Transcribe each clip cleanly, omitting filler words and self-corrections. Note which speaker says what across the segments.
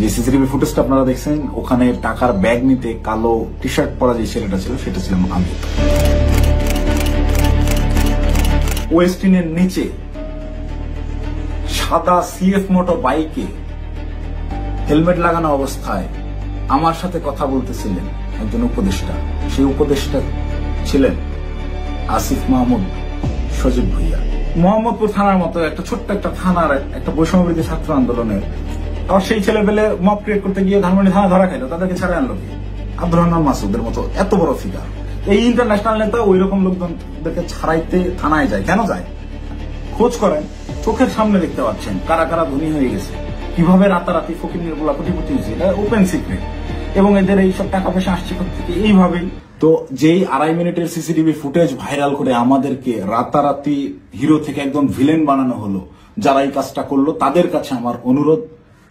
Speaker 1: যে সিসিটিভি ফুটেজটা আপনারা দেখছেন, ওখানে টাকার ব্যাগ নিতে কালো টি শার্ট পরা যে ছেলেটা ছিল সেটা ছিলাম আমি। ওয়েস্টিনের নিচে সাদা সিএফ মোটো বাইকে হেলমেট লাগানো অবস্থায় আমার সাথে কথা বলতেছিলেন একজন উপদেষ্টা। সেই উপদেষ্টা ছিলেন আসিফ মাহমুদ সজীব ভুইয়া। মোহাম্মদপুর থানার মতো একটা ছোট্ট একটা থানার একটা বৈষম্যবিরোধী ছাত্র আন্দোলনের আর সেই ছেলেবেলে মব ক্রিয়েট করতে গিয়ে ধানমন্ডি থানা ধরা খাইলো, তাদেরকে ছাড়া আনলো কি? আব্দুর রহমান মাসুদের মতো এত বড় ফিগার, এই ইন্টারন্যাশনাল নেতা ওই রকম লোকজনদেরকে ছাড়াইতে থানায় যায় কেন যায়? খোঁজ করেন, চোখের সামনে দেখতে পাচ্ছেন কারা কারা ধনী হয়ে গেছে, কিভাবে রাতারাতি ফকির বলা কোটিপতি হয়েছে, এটা ওপেন সিক্রেট। এবং এদের এইসব টাকা পয়সা আসছে থেকে এইভাবেই। তো যেই 2.5 মিনিটের সিসিটিভি ফুটেজ ভাইরাল করে আমাদেরকে রাতারাতি হিরো থেকে একদম ভিলেন বানানো হলো, যারা এই কাজটা করলো তাদের কাছে আমার অনুরোধ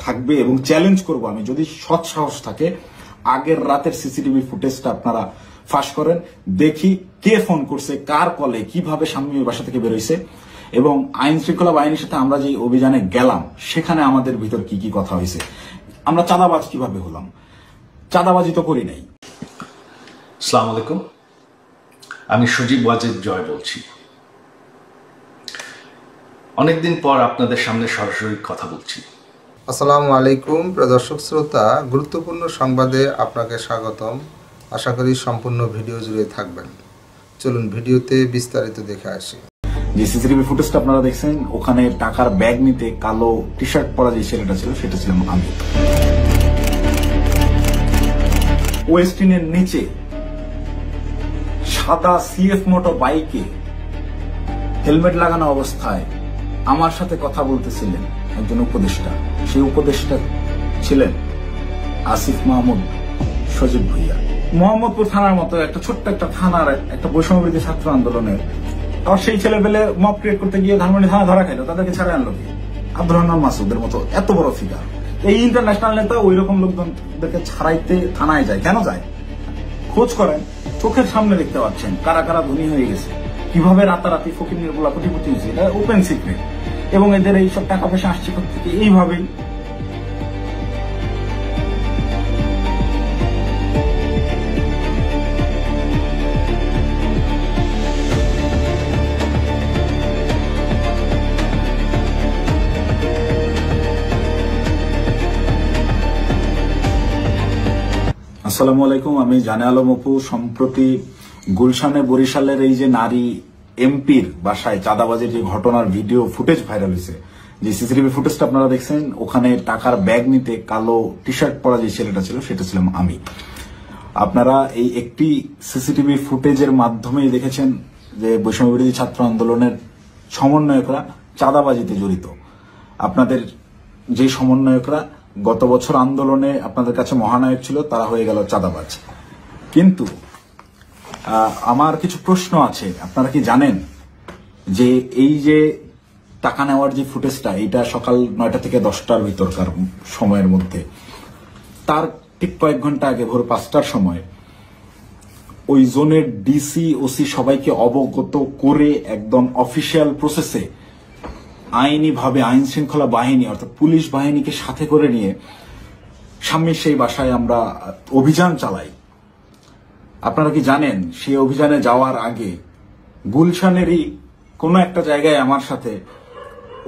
Speaker 1: থাকবে এবং চ্যালেঞ্জ করব আমি, যদি সৎ সাহস থাকে আগের রাতের সিসিটিভি ফুটেজটা আপনারা ফাঁস করেন, দেখি কে ফোন করছে, কার কলে, কিভাবে স্বামীর বাসা থেকে বেরোইছে, এবং আইন শৃঙ্খলা বাহিনীর সাথে আমরা যে অভিযানে গেলাম সেখানে আমাদের ভিতর কি কি কথা হয়েছে, আমরা চাঁদাবাজ কিভাবে হলাম। চাঁদাবাজি তো করি নাই।
Speaker 2: আসসালামু আলাইকুম, আমি সজীব ওয়াজেদ জয় বলছি। অনেকদিন পর আপনাদের সামনে সরাসরি কথা বলছি।
Speaker 3: আসসালামু আলাইকুম প্রিয় দর্শক শ্রোতা, গুরুত্বপূর্ণ সংবাদে আপনাকে স্বাগতম। আশা করি সম্পূর্ণ ভিডিও জুড়ে থাকবেন। চলুন ভিডিওতে বিস্তারিত দেখে আসি।
Speaker 1: যে সিসিটিভি ফুটেজটা আপনারা দেখছেন, ওখানে টাকার ব্যাগ নিতে কালো টি শার্ট পরা যে ছেলেটা ছিল সেটা ছিলাম আমি। ওয়েস্টিনের নিচে সাদা সিএফ মোটো বাইকে হেলমেট লাগানো অবস্থায় আমার সাথে কথা বলতেছিলেন একজন উপদেষ্টা। সেই উপদেষ্টা ছিলেন আসিফ মাহমুদ সজীব ভুইয়া। মোহাম্মদপুর থানার মতো একটা ছোট্ট একটা থানার একটা বৈষম্যবিরোধী ছাত্র আন্দোলনের আর সেই ছেলেবেলে মব ক্রিয়েট করতে গিয়ে ধানমন্ডি থানা ধরা খাইলো, তাদেরকে ছাড়া আনলো কি? আব্দুর রহমান মাসুদের মতো এত বড় ফিগার, এই ইন্টারন্যাশনাল নেতা ওই রকম লোকজনদেরকে ছাড়াইতে থানায় যায় কেন যায়? খোঁজ করেন, চোখের সামনে দেখতে পাচ্ছেন কারা কারা ধনী হয়ে গেছে, কিভাবে রাতারাতি ফকির বলা কোটিপতি হয়েছে, এটা ওপেন সিক্রেট। এবং এদের এইসব টাকা পয়সা আসছে থেকে এইভাবেই। আসসালামু আলাইকুম, আমি জানে আলম অপু। সম্প্রতি গুলশানে বরিশালের এই যে নারী এমপির বাসায় চাঁদাবাজির যে ঘটনার ভিডিও ফুটেজ ভাইরাল হয়েছে, যে সিসিটিভি ফুটেজটা আপনারা দেখছেন, ওখানে টাকার ব্যাগ নিতে কালো টি শার্ট পরা যে ছেলেটা ছিল সেটা ছিলাম আমি। আপনারা এই একটি সিসিটিভি ফুটেজের মাধ্যমেই দেখেছেন যে বৈষম্যবিরোধী ছাত্র আন্দোলনের সমন্বয়করা চাঁদাবাজিতে জড়িত। আপনাদের যে সমন্বয়করা গত বছর আন্দোলনে আপনাদের কাছে মহানায়ক ছিল, তারা হয়ে গেল চাঁদাবাজ। কিন্তু আমার কিছু প্রশ্ন আছে। আপনারা কি জানেন যে এই যে টাকা নেওয়ার যে ফুটেজটা, এটা সকাল 9টা থেকে 10টার ভিতরকার সময়ের মধ্যে, তার ঠিক কয়েক ঘন্টা আগে ভোর 5টার সময় ওই জোনের ডিসি ওসি সবাইকে অবগত করে একদম অফিসিয়াল প্রসেসে আইনিভাবে আইন শৃঙ্খলা বাহিনী অর্থাৎ পুলিশ বাহিনীকে সাথে করে নিয়ে স্বামীর সেই বাসায় আমরা অভিযান চালাই। আপনারা কি জানেন সেই অভিযানে যাওয়ার আগে গুলশানেরই কোনো একটা জায়গায় আমার সাথে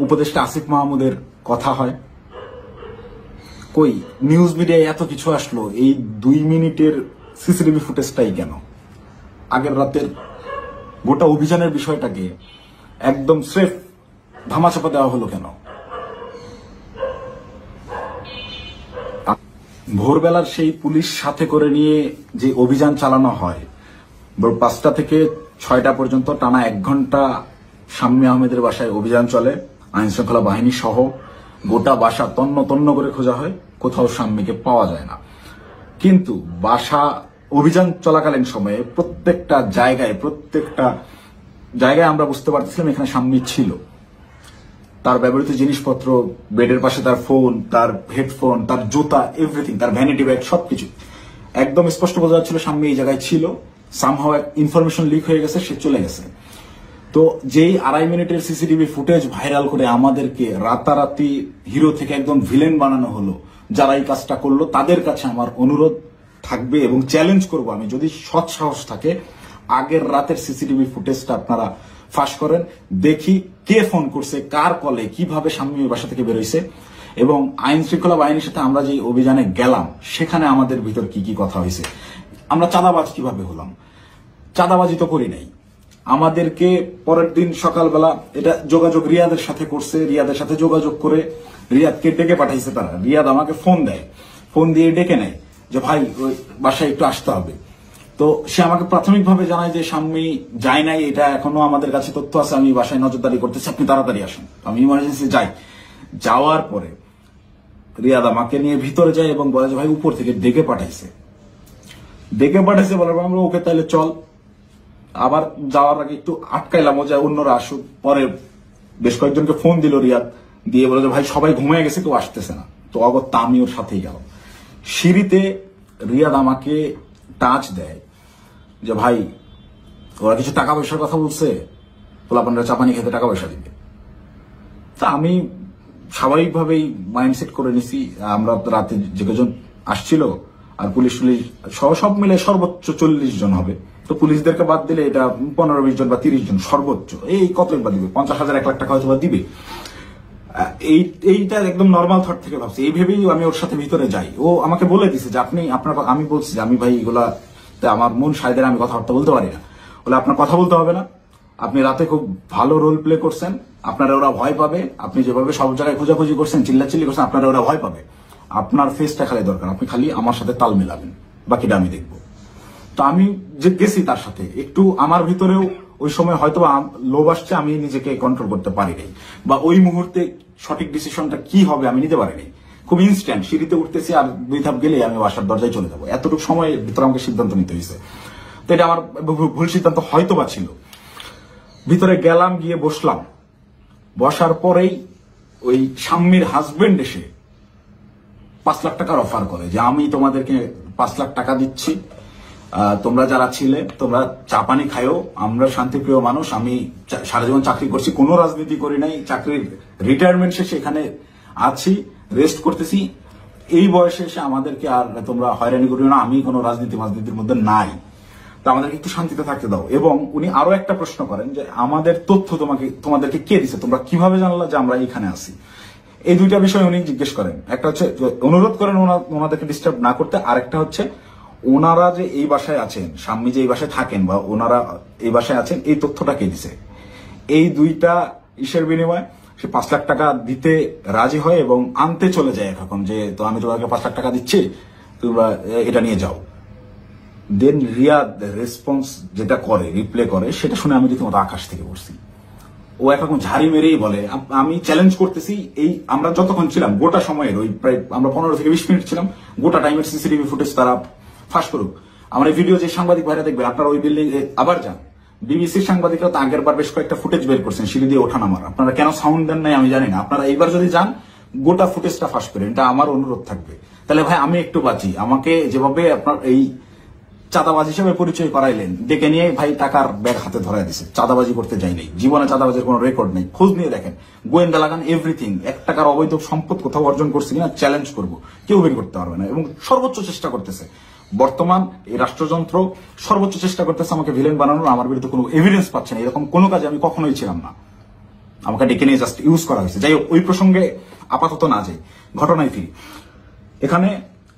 Speaker 1: উপদেষ্টা আসিফ মাহমুদের কথা হয়? কই নিউজ মিডিয়ায় এত কিছু আসলো, এই 2 মিনিটের সিসিটিভি ফুটেজটাই কেন? আগের রাতের গোটা অভিযানের বিষয়টাকে একদম স্রেফ ধামাচাপা দেওয়া হলো কেন? ভোরবেলার সেই পুলিশ সাথে করে নিয়ে যে অভিযান চালানো হয়, ভোর 5টা থেকে 6টা পর্যন্ত টানা 1 ঘন্টা শাম্মী আহমেদের বাসায় অভিযান চলে, আইন শৃঙ্খলা বাহিনী সহ গোটা বাসা তন্ন তন্ন করে খোঁজা হয়, কোথাও শাম্মীকে পাওয়া যায় না। কিন্তু বাসা অভিযান চলাকালীন সময়ে প্রত্যেকটা জায়গায় আমরা বুঝতে পারতেছিলাম এখানে শাম্মী ছিল। তার ব্যবহৃত জিনিসপত্র, বেডের পাশে তার ফোন, তার হেডফোন, তার জুতা, এভরিথিং, তার ভ্যানিটি ব্যাগ, সবকিছু একদম স্পষ্ট বোঝা যাচ্ছিল শাম্মী এই জায়গায় ছিল। সামহাও ইনফরমেশন লিক হয়ে গেছে, সে চলে গেছে। তো যেই 2.5 মিনিটের সিসিটিভি ফুটেজ ভাইরাল করে আমাদেরকে রাতারাতি হিরো থেকে একদম ভিলেন বানানো হলো, যারা এই কাজটা করলো তাদের কাছে আমার অনুরোধ থাকবে এবং চ্যালেঞ্জ করব আমি, যদি সৎ সাহস থাকে আগের রাতের সিসিটিভি ফুটেজটা আপনারা ফাঁস করেন, দেখি কে ফোন করছে, কার কলে, কিভাবে শাম্মীর বাসা থেকে বেরোইছে, এবং আইন শৃঙ্খলা বাহিনীর সাথে আমরা যে অভিযানে গেলাম সেখানে আমাদের ভিতর কি কি কথা হয়েছে। আমরা চাঁদাবাজ কিভাবে হলাম? চাঁদাবাজি তো করি নাই। আমাদেরকে পরের দিন সকালবেলা এটা যোগাযোগ রিয়াদের সাথে করছে, রিয়াদের সাথে যোগাযোগ করে রিয়াদকে ডেকে পাঠাইছে তারা। রিয়াদ আমাকে ফোন দেয়, ফোন দিয়ে ডেকে নেয় যে ভাই ওই বাসায় একটু আসতে হবে। তো সে আমাকে প্রাথমিকভাবে জানায় যে শাম্মী যায় নাই, এটা এখনো আমাদের কাছে তথ্য আছে, আমি বাসায় নজরদারি করতেছি, আপনি তাড়াতাড়ি আসুন। আমি ইমার্জেন্সি যাই। যাওয়ার পরে রিয়াদ আমাকে নিয়ে ভিতরে যায় এবং বলে যে ভাই উপর থেকে ডেকে পাঠাইছে বলার পর আমরা ওকে তাহলে চল। আবার যাওয়ার আগে একটু আটকাইলাম যে অন্যরা আসুক। পরে বেশ কয়েকজনকে ফোন দিল রিয়াদ, দিয়ে বলে যে ভাই সবাই ঘুমিয়ে গেছে, কেউ আসতেছে না। তো অগত্যা আমি ওর সাথেই গেলাম। সিঁড়িতে রিয়াদ আমাকে টাচ দেয় যে ভাই ওরা কিছু টাকা পয়সার কথা বলছে, পোলাপানরা চাপানি খেতে টাকা পয়সা দিবে। তা আমি স্বাভাবিকভাবেই মাইন্ডসেট করে নিছি, আমরা রাতে যে কজন আসছিল আর পুলিশ সব মিলে সর্বোচ্চ 40 জন হবে। তো পুলিশদেরকে বাদ দিলে এটা 15-20 জন বা 30 জন সর্বোচ্চ। এই কতই বা দিবে, 50,000 1 লাখ টাকা হয়তো বা দিবে। এইটা একদম নর্মাল থট থেকে ভাবছি। এই ভেবেই আমি ওর সাথে ভিতরে যাই। ও আমাকে বলে দিছে যে আপনি আমি বলছি যে আমি ভাই এগুলা আমার মন সাইদের আমি কথাবার্তা বলতে পারি না। বলে আপনার কথা বলতে হবে না, আপনি রাতে খুব ভালো রোল প্লে করছেন, আপনারা ওরা ভয় পাবে। আপনি যেভাবে সব জায়গায় খোঁজাখুঁজি করছেন, চিল্লাচিল্লি করছেন, আপনারা ওরা ভয় পাবে। আপনার ফেসটা খালি দরকার, আপনি খালি আমার সাথে তাল মেলাবেন, বাকিটা আমি দেখবো। তো আমি যে গেছি তার সাথে, একটু আমার ভিতরেও ওই সময় হয়তো লোভ আসছে, আমি নিজেকে কন্ট্রোল করতে পারি নাই, বা ওই মুহূর্তে সঠিক ডিসিশনটা কি হবে আমি নিতে পারি নাই। খুব ইনস্ট্যান্ট, সিঁড়িতে উঠতেছি আর 2 ধাপ গেলে আমি বাসার দরজায় চলে যাবো, এতটুকু সময়ের ভিতরে আমাকে সিদ্ধান্ত নিতে হয়েছে। তো এটা আমার ভুল সিদ্ধান্ত হয়তো বা ছিল। ভিতরে গেলাম, গিয়ে বসলাম। বসার পরেই ওই শাম্মীর হাজবেন্ড এসে 5 লাখ টাকার অফার করে যে আমি তোমাদেরকে 5 লাখ টাকা দিচ্ছি, তোমরা যারা ছিলে তোমরা চা পানি খায়ও, আমরা শান্তিপ্রিয় মানুষ, আমি সারা জীবন চাকরি করছি, কোনো রাজনীতি করি নাই, চাকরির রিটায়ারমেন্ট শেষে এখানে আছি, রেস্ট করতেছি, এই বয়সে এসে আমাদেরকে আর তোমরা হয়রানি করিও না, আমি কোনো রাজনীতির মধ্যে নাই, তো আমাদেরকে একটু শান্তিতে থাকতে দাও। এবং উনি আরো একটা প্রশ্ন করেন যে আমাদের তথ্য তোমাদেরকে কে দিছে, তোমরা কিভাবে জানলা যে আমরা এখানে আছি। এই 2টা বিষয় উনি জিজ্ঞেস করেন। একটা হচ্ছে অনুরোধ করেন ওনাদেরকে ডিস্টার্ব না করতে, আরেকটা হচ্ছে ওনারা যে এই বাসায় আছেন, শাম্মী যে এই বাসায় থাকেন বা ওনারা এই বাসায় আছেন, এই তথ্যটা কে দিছে। এই 2টা ইসের বিনিময়ে সে 5 লাখ টাকা দিতে রাজি হয় এবং আনতে চলে যায় এখন, যে তো আমি তোমাকে 5 লাখ টাকা দিচ্ছি, তোমরা এটা নিয়ে যাও। দেন রিয়াদ রেসপন্স যেটা করে, রিপ্লে করে, সেটা শুনে আমি রীতিমতো আকাশ থেকে পড়ছি। ও একরকম ঝাড়ি মেরেই বলে আমি চ্যালেঞ্জ করতেছি। এই আমরা যতক্ষণ ছিলাম গোটা সময়ের ওই প্রায় আমরা 15 থেকে 20 মিনিট ছিলাম, গোটা টাইমের সিসিটিভি ফুটেজ তারা ফাঁস করুক। আমার এই ভিডিও যে সাংবাদিক ভাইরা দেখবেন, আপনারা ওই বিল্ডিং আবার যান, বিবিসির সাংবাদিকরা তো আগের বার বেশ কয়েকটা ফুটেজ বের করছেন সিঁড়ি দিয়ে ওঠানামার, আপনারা কেন সাউন্ড দেন নাই আমি জানি না। আপনারা এইবার যদি যান গোটা ফুটেজটা ফাঁস করেন, এটা আমার অনুরোধ থাকবে। তাহলে ভাই আমি একটু বাঁচি। আমাকে যেভাবে আপনার এই চাঁদাবাজ হিসেবে পরিচয় করাইলেন, ডেকে নিয়ে ভাই টাকার ব্যাগ হাতে ধরাই দিছে, চাঁদাবাজি করতে যাই নাই, জীবনে চাঁদাবাজির কোনো রেকর্ড নেই, খোঁজ নিয়ে দেখেন, গোয়েন্দা লাগান, এভরিথিং। 1 টাকার অবৈধ সম্পদ কোথাও অর্জন করছে কিনা চ্যালেঞ্জ করবো, কেউ বের করতে পারবে না। এবং সর্বোচ্চ চেষ্টা করতেছে বর্তমান এই রাষ্ট্রযন্ত্র, সর্বোচ্চ চেষ্টা করতেছে আমাকে ভিলেন বানানোর। আমার বিরুদ্ধে কোনো এভিডেন্স পাচ্ছে না, এরকম কোনো কাজে আমি কখনোই ছিলাম না, আমাকে ডেকে নিয়ে জাস্ট ইউজ করা হয়েছে। যাই হোক, ওই প্রসঙ্গে আপাতত না যাই, ঘটনায় ফিরি। এখানে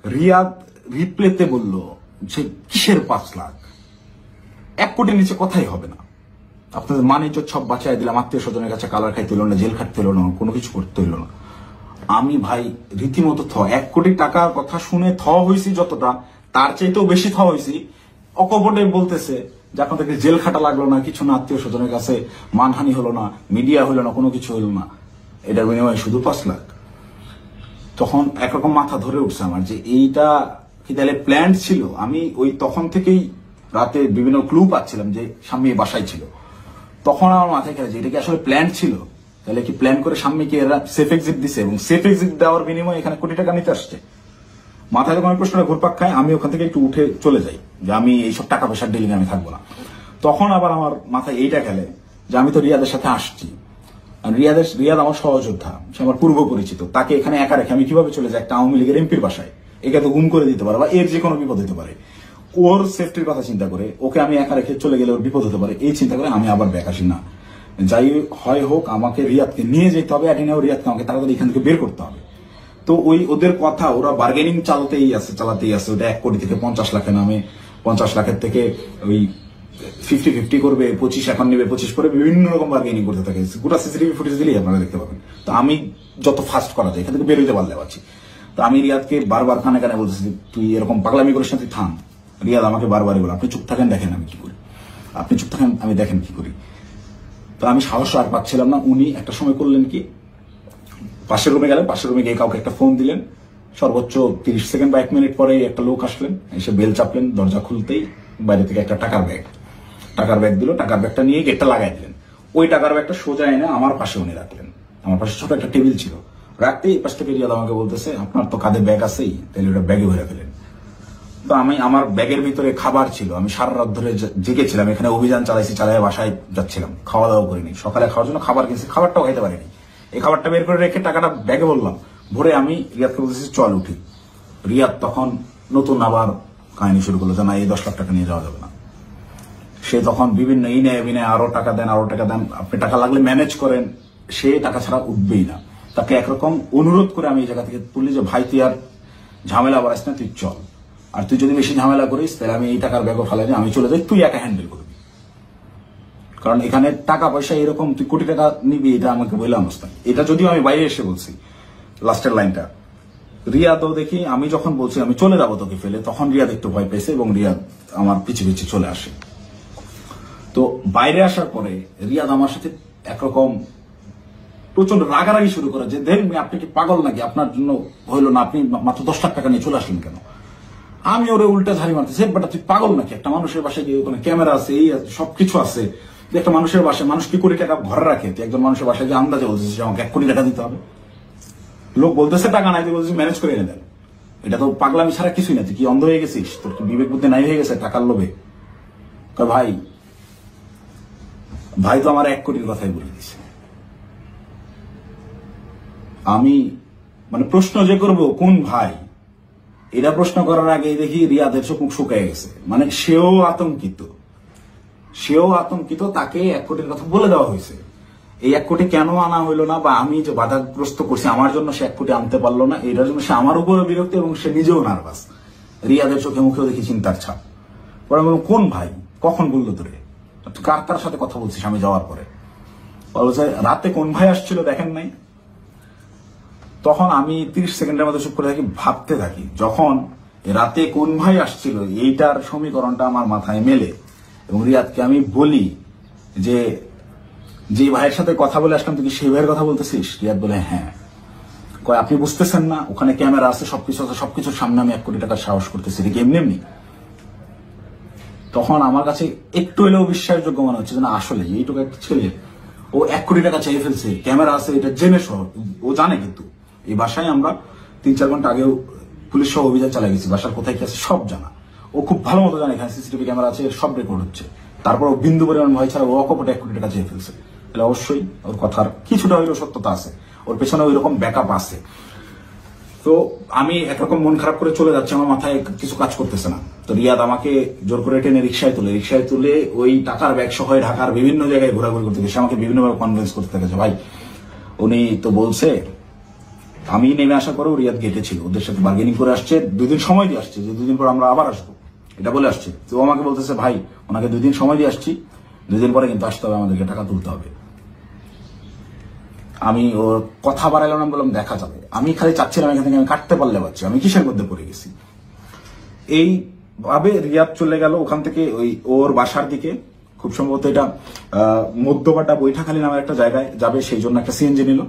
Speaker 1: রিয়াদ রিপ্লেতে বলল যে কিসের 5 লাখ, 1 কোটির নিচে কথাই হবে না, আপনাদের মানিজ্য সব বাঁচাই দিলাম, আত্মীয় স্বজনের কাছে কালার খাইতে হইল না, জেল খাটতে হইল না, কোনো কিছু করতে হইল না। আমি ভাই রীতিমতো 1 কোটি টাকার কথা শুনে হয়েছি যতটা, তার চাইতেও বেশি হয়েছি। অকপটে বলতেছে যে আপনাদেরকে জেল খাটা লাগলো না, কিছু না, আত্মীয় স্বজনের কাছে মানহানি হলো না, মিডিয়া হইলো না, কোনো কিছু হইল না, এটার বিনিময়ে শুধু 5 লাখ। তখন একরকম মাথা ধরে উঠছে আমার যে এইটা কি তাহলে প্ল্যান ছিল। আমি ওই তখন থেকেই রাতে বিভিন্ন ক্লু পাচ্ছিলাম যে শাম্মী বাসায় ছিল। তখন আমার মাথায় খেলে যে এটা কি আসলে প্ল্যান ছিল, তাহলে কি প্ল্যান করে শাম্মীকে এরা সেফ এক্সিট দিছে এবং সেফ এক্সিট দেওয়ার বিনিময়ে এখানে কোটি টাকা নিতে আসছে। মাথায় যখন প্রশ্নটা ঘুরপাক খায়, আমি ওখান থেকে একটু উঠে চলে যাই যে আমি এইসব টাকা পয়সার ডিলিং আমি থাকবো না। তখন আবার আমার মাথায় এইটা খেলে যে আমি তো রিয়াদের সাথে আসছি, রিয়াদ আমার সহযোদ্ধা, সে আমার পূর্ব পরিচিত। তাকে এখানে একা রেখে আমি কিভাবে চলে যাই একটা আওয়ামী লীগের এমপির বাসায়? একে তো গুম করে দিতে পারে বা এর যে কোনো বিপদ হতে পারে। ওর সেফটির কথা চিন্তা করে ওকে আমি একা রেখে চলে গেলে ওর বিপদ হতে পারে, এই চিন্তা করে আমি আবার ব্যাক আসি না। যাই হয় হোক, আমাকে রিয়াদকে নিয়ে যেতে হবে, রিয়াদকে আমাকে তাড়াতাড়ি এখান থেকে বের করতে হবে। তো ওদের কথা, ওরা বার্গেনিং চালাতেই আছে। ওটা 1 কোটি থেকে 50 লাখে নামে, 50 লাখের থেকে ওই 50-50 করবে, 25 এখন নেবে, 25 করে বিভিন্ন রকম বার্গেনিং করতে থাকে। গোটা সিসিটিভি ফুটেজ দিলেই আপনারা দেখতে পাবেন। তো আমি যত ফাস্ট করা যায় এখান থেকে বেরোতে পারলে পারছি। তো আমি রিয়াদকে বারবার কানে কানে বলতেছি, তুই এরকম পাগলামি করিস না, তুই থাম। রিয়াদ আমাকে বারবারই বলে, আপনি চুপ থাকেন, দেখেন আমি কি করি, আপনি চুপ থাকেন, আমি দেখেন কি করি। তো আমি সাহস আর পাচ্ছিলাম না। উনি একটা সময় করলেন কি, পাশের রুমে গেলেন, পাশের রুমে গিয়ে কাউকে একটা ফোন দিলেন। সর্বোচ্চ 30 সেকেন্ড বা 1 মিনিট পরে একটা লোক আসলেন, এসে বেল চাপলেন। দরজা খুলতেই বাইরে থেকে একটা টাকার ব্যাগ দিল। টাকার ব্যাগটা নিয়ে গেটটা লাগাই দিলেন। ওই টাকার ব্যাগটা সোজা এনে আমার পাশে উনি রাখলেন। আমার পাশে ছোট একটা টেবিল ছিল, রাখতেই পাশ থেকে রিয়াদ আমাকে বলতেছে, আপনার তো কাঁধে ব্যাগ আছেই, তাহলে ওটা ব্যাগে ভরে ফেলেন। তো আমার ব্যাগের ভিতরে খাবার ছিল। আমি সারা রাত ধরে জেগেছিলাম, এখানে অভিযান চালাই বাসায় যাচ্ছিলাম, খাওয়া দাওয়া করিনি। সকালে খাওয়ার জন্য খাবার কিনছি, খাবারটাও খাইতে পারিনি। এই খাবারটা বের করে রেখে টাকাটা ব্যাগে বললাম ভরে, আমি রিয়াদকে বলতেছি চল উঠি। রিয়াদ তখন নতুন আবার কাহিনী শুরু করলো যে না, এই 10 লাখ টাকা নিয়ে যাওয়া যাবে না। সে তখন বিভিন্ন এই নেয় বিনয়, আরো টাকা দেন, আপনি টাকা লাগলে ম্যানেজ করেন। সে টাকা ছাড়া উঠবেই না। তাকে একরকম অনুরোধ করে আমি এই জায়গা থেকে তুলি যে ভাই, তুই আর ঝামেলা বাড়াইস না, তুই চল। আর তুই যদি বেশি ঝামেলা করিস তাহলে আমি এই টাকার ব্যাগও ফেলাই দিই, আমি চলে যাই, তুই একা হ্যান্ডেল করবি। কারণ এখানে টাকা পয়সা এরকম তুই কোটি টাকা নিবি, এটা আমাকে বললাম না। এটা যদিও আমি বাইরে এসে বলছি, লাস্টের লাইনটা। রিয়াদও দেখি আমি যখন বলছি আমি চলে যাবো তোকে ফেলে, তখন রিয়াদ একটু ভয় পেয়েছে এবং রিয়াদ আমার পিছে পিছে চলে আসে। তো বাইরে আসার পরে রিয়াদ আমার সাথে একরকম প্রচন্ড রাগারাগি শুরু করে যে, দেখেন আপনি কি পাগল নাকি, আপনার জন্য হইলো না, আপনি মাত্র 10 লাখ টাকা নিয়ে চলে আসলেন কেন? আমি ওরে উল্টা ঝাড়ি মারতেছি, বেটা তুই পাগল নাকি? একটা মানুষের বাসায় গিয়ে ওখানে ক্যামেরা আছে, এই আছে, সবকিছু আছে। একটা মানুষের বাসায় মানুষ কি কোটি টাকা ঘরে রাখে? তুই একজন মানুষের বাসায় গিয়ে আন্দাজে বলতেছিস আমাকে 1 কোটি টাকা দিতে হবে। লোক বলতেছে টাকা নাই, তুই বলছিস ম্যানেজ করে এনে দেন। এটা তো পাগলামি ছাড়া কিছুই না। তুই কি অন্ধ হয়ে গেছিস? তোর কি বিবেক বুদ্ধি নাই হয়ে গেছে টাকার লোভে? ভাই তো আমার 1 কোটির কথাই বলে দিছে। আমি মানে প্রশ্ন যে করবো কোন ভাই, এটা প্রশ্ন করার আগে দেখি রিয়াদের চোখ মুখ শুকায় গেছে। মানে সেও আতঙ্কিত, তাকে 1 কোটির কথা বলে দেওয়া হয়েছে। এই 1 কোটি কেন আনা হইলো না, বা আমি যে বাধাগ্রস্ত করছি আমার জন্য সে 1 কোটি আনতে পারলো না, এটার জন্য সে আমার উপরে বিরক্ত এবং সে নিজেও নার্ভাস। রিয়াদের চোখে মুখেও দেখি চিন্তার ছাপ। পরে আমি কোন ভাই, কখন বললো তোরে, কার সাথে কথা বলছিস আমি যাওয়ার পরে? বলছে রাতে কোন ভাই আসছিল দেখেন নাই? তখন আমি 30 সেকেন্ডের মধ্যে চুপ করে থাকি, ভাবতে থাকি। যখন রাতে কোন ভাই আসছিল এইটার সমীকরণটা আমার মাথায় মেলে এবং রিয়াদকে আমি বলি যে ভাইয়ের সাথে কথা বলে আসলাম, তুই কি সেই ভাইয়ের কথা বলতেছিস? রিয়াদ বলে হ্যাঁ। কয় আপনি বুঝতেছেন না, ওখানে ক্যামেরা আছে, সবকিছু আছে, সবকিছুর সামনে আমি 1 কোটি টাকার সাহস করতেছি, এটা কি এমনি? তখন আমার কাছে একটু হলেও বিশ্বাসযোগ্য মনে হচ্ছে যে না, আসলে এইটুকু একটা ছেলে, ও 1 কোটি টাকা চেয়ে ফেলছে, ক্যামেরা আছে, এটা জেনে সহ ও জানে। কিন্তু এই বাসায় আমরা 3-4 ঘন্টা আগেও পুলিশ সহ অভিযান চালিয়ে গেছি, বাসার কোথায় কি আছে সব জানা। ও খুব ভালো মতো জানে এখানে সিসিটিভি ক্যামেরা আছে, সব রেকর্ড হচ্ছে। তারপর ও বিন্দু পরিমাণ ভয় ছাড়া ও অকপটে 1 কোটি টাকা চেয়ে ফেলছে। তাহলে অবশ্যই ওর কথার কিছুটা হইলেও সত্যতা আছে, ওর পেছনে ওই রকম ব্যাকআপ আছে। তো আমি একরকম মন খারাপ করে চলে যাচ্ছি, আমার মাথায় কিছু কাজ করতেছে না। তো রিয়াদ আমাকে জোর করে টেনে রিক্সায় তুলে ওই টাকার ব্যাগ সহ ঢাকার বিভিন্ন জায়গায় ঘোরাঘুরি করতে গেছে। আমাকে বিভিন্নভাবে কনভিন্স করতে গেছে, ভাই উনি তো বলছে। আমি নেমে আসার পরেও রিয়াদ গেটে ছিল, ওদের সাথে বার্গেনিং করে আসছে, 2 দিন সময় দিয়ে আসছে যে 2 দিন পর আমরা আবার আসবো, এটা বলে আসছে। তো আমাকে বলতেছে ভাই ওনাকে 2 দিন সময় দিয়ে আসছি, 2 দিন পরে কিন্তু আসতে হবে, আমাদেরকে টাকা তুলতে হবে। আমি ওর কথা বাড়াইলাম না, বললাম দেখা যাবে। আমি খালি চাচ্ছিলাম এখান থেকে আমি কাটতে পারলে বাচ্চা, আমি কিসের মধ্যে পড়ে গেছি। এইভাবে রিয়াদ চলে গেল ওখান থেকে ওর বাসার দিকে। খুব সম্ভবত এটা মধ্যপাটা বৈঠাখালী নামের একটা জায়গায় যাবে, সেই জন্য একটা সিএনজি নিল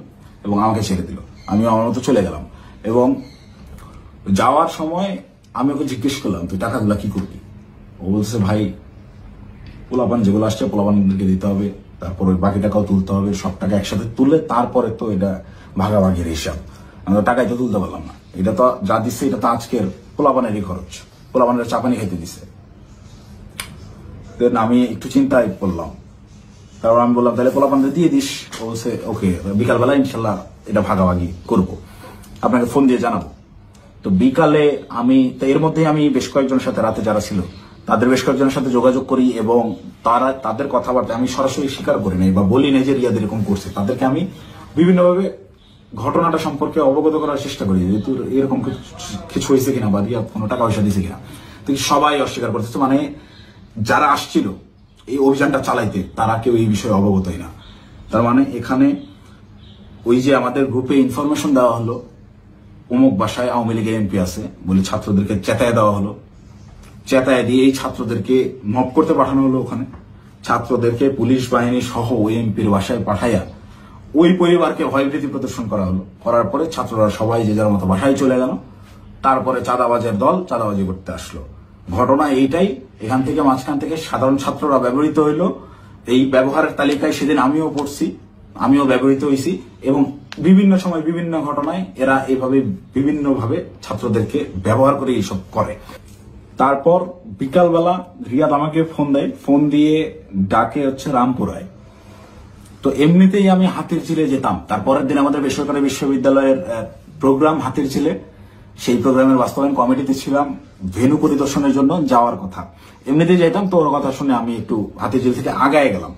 Speaker 1: এবং আমাকে ছেড়ে দিল। আমি আমার মতো চলে গেলাম এবং যাওয়ার সময় আমি ওকে জিজ্ঞেস করলাম তুই টাকাগুলা কি করবি? ও বলছে ভাই পোলাপান যেগুলো আসছে পোলাপানদেরকে দিতে হবে, তারপর ওই বাকি টাকাও তুলতে হবে, সব টাকা একসাথে তুলে তারপরে তো এটা ভাগাভাগির হিসাব। আমরা টাকাই তো তুলতে পারলাম না, এটা তো যা দিচ্ছে এটা তো আজকের পোলাপানেরই খরচ, পোলাপানের চাপানি খাইতে দিছে। আমি একটু চিন্তায় পড়লাম তারপর আমি বললাম তাহলে পোলাপানটা দিয়ে দিস। ও বলছে ওকে, বিকালবেলা ইনশাল্লাহ এটা ভাগাভাগি করবো, আপনাকে ফোন দিয়ে জানাবো। তো বিকালে আমি এর মধ্যে আমি বেশ কয়েকজনের সাথে রাতে যারা ছিল তাদের বেশ কয়েকজনের সাথে যোগাযোগ করি এবং তাদের কথাবার্তা আমি সরাসরি স্বীকার করি নাই বা বলি নাই যে রিয়াদ এরকম করছে। তাদেরকে আমি বিভিন্নভাবে ঘটনাটা সম্পর্কে অবগত করার চেষ্টা করি, যেহেতু এরকম কিছু হয়েছে কিনা বা রিয়াদ কোনো টাকা পয়সা দিয়েছে কিনা। তো সবাই অস্বীকার করতেছে, মানে যারা আসছিল এই অভিযানটা চালাইতে তারা কেউ এই বিষয়ে অবগতই না। তার মানে এখানে ওই যে আমাদের গ্রুপে ইনফরমেশন দেওয়া হলো অমুক বাসায় আওয়ামী লীগের এমপি আছে বলে ছাত্রদেরকে চেতায় দেওয়া হলো, চেতায় দিয়ে এই ছাত্রদেরকে মব করতে পাঠানো হলো। ওখানে ছাত্রদেরকে পুলিশ বাহিনী সহ ওই এমপির বাসায় পাঠাইয়া ওই পরিবারকে ভয়ভীতি প্রদর্শন করা হলো। করার পরে ছাত্ররা সবাই যে যার মতো বাসায় চলে গেল। তারপরে চাঁদাবাজের দল চাঁদাবাজি করতে আসলো। ঘটনা এইটাই। এখান থেকে মাঝখান থেকে সাধারণ ছাত্ররা ব্যবহৃত হইল। এই ব্যবহারের তালিকায় সেদিন আমিও পড়ছি, আমিও ব্যবহৃত হয়েছি এবং বিভিন্ন সময় বিভিন্ন ঘটনায় এরা এইভাবে বিভিন্নভাবে ছাত্রদেরকে ব্যবহার করে এইসব করে। তারপর বিকালবেলা রিয়াদ আমাকে ফোন দেয়, ফোন দিয়ে ডাকে হচ্ছে রামপুরায়। তো এমনিতেই আমি হাতিরঝিলে যেতাম। তারপরের দিন আমাদের বেসরকারি বিশ্ববিদ্যালয়ের প্রোগ্রাম হাতিরঝিলে, সেই প্রোগ্রামের বাস্তবায়ন কমিটিতে ছিলাম। ভেন্যু পরিদর্শনের জন্য যাওয়ার কথা, এমনিতেই যাইতাম। তো ওর কথা শুনে আমি একটু হাতিরঝিল থেকে আগায় গেলাম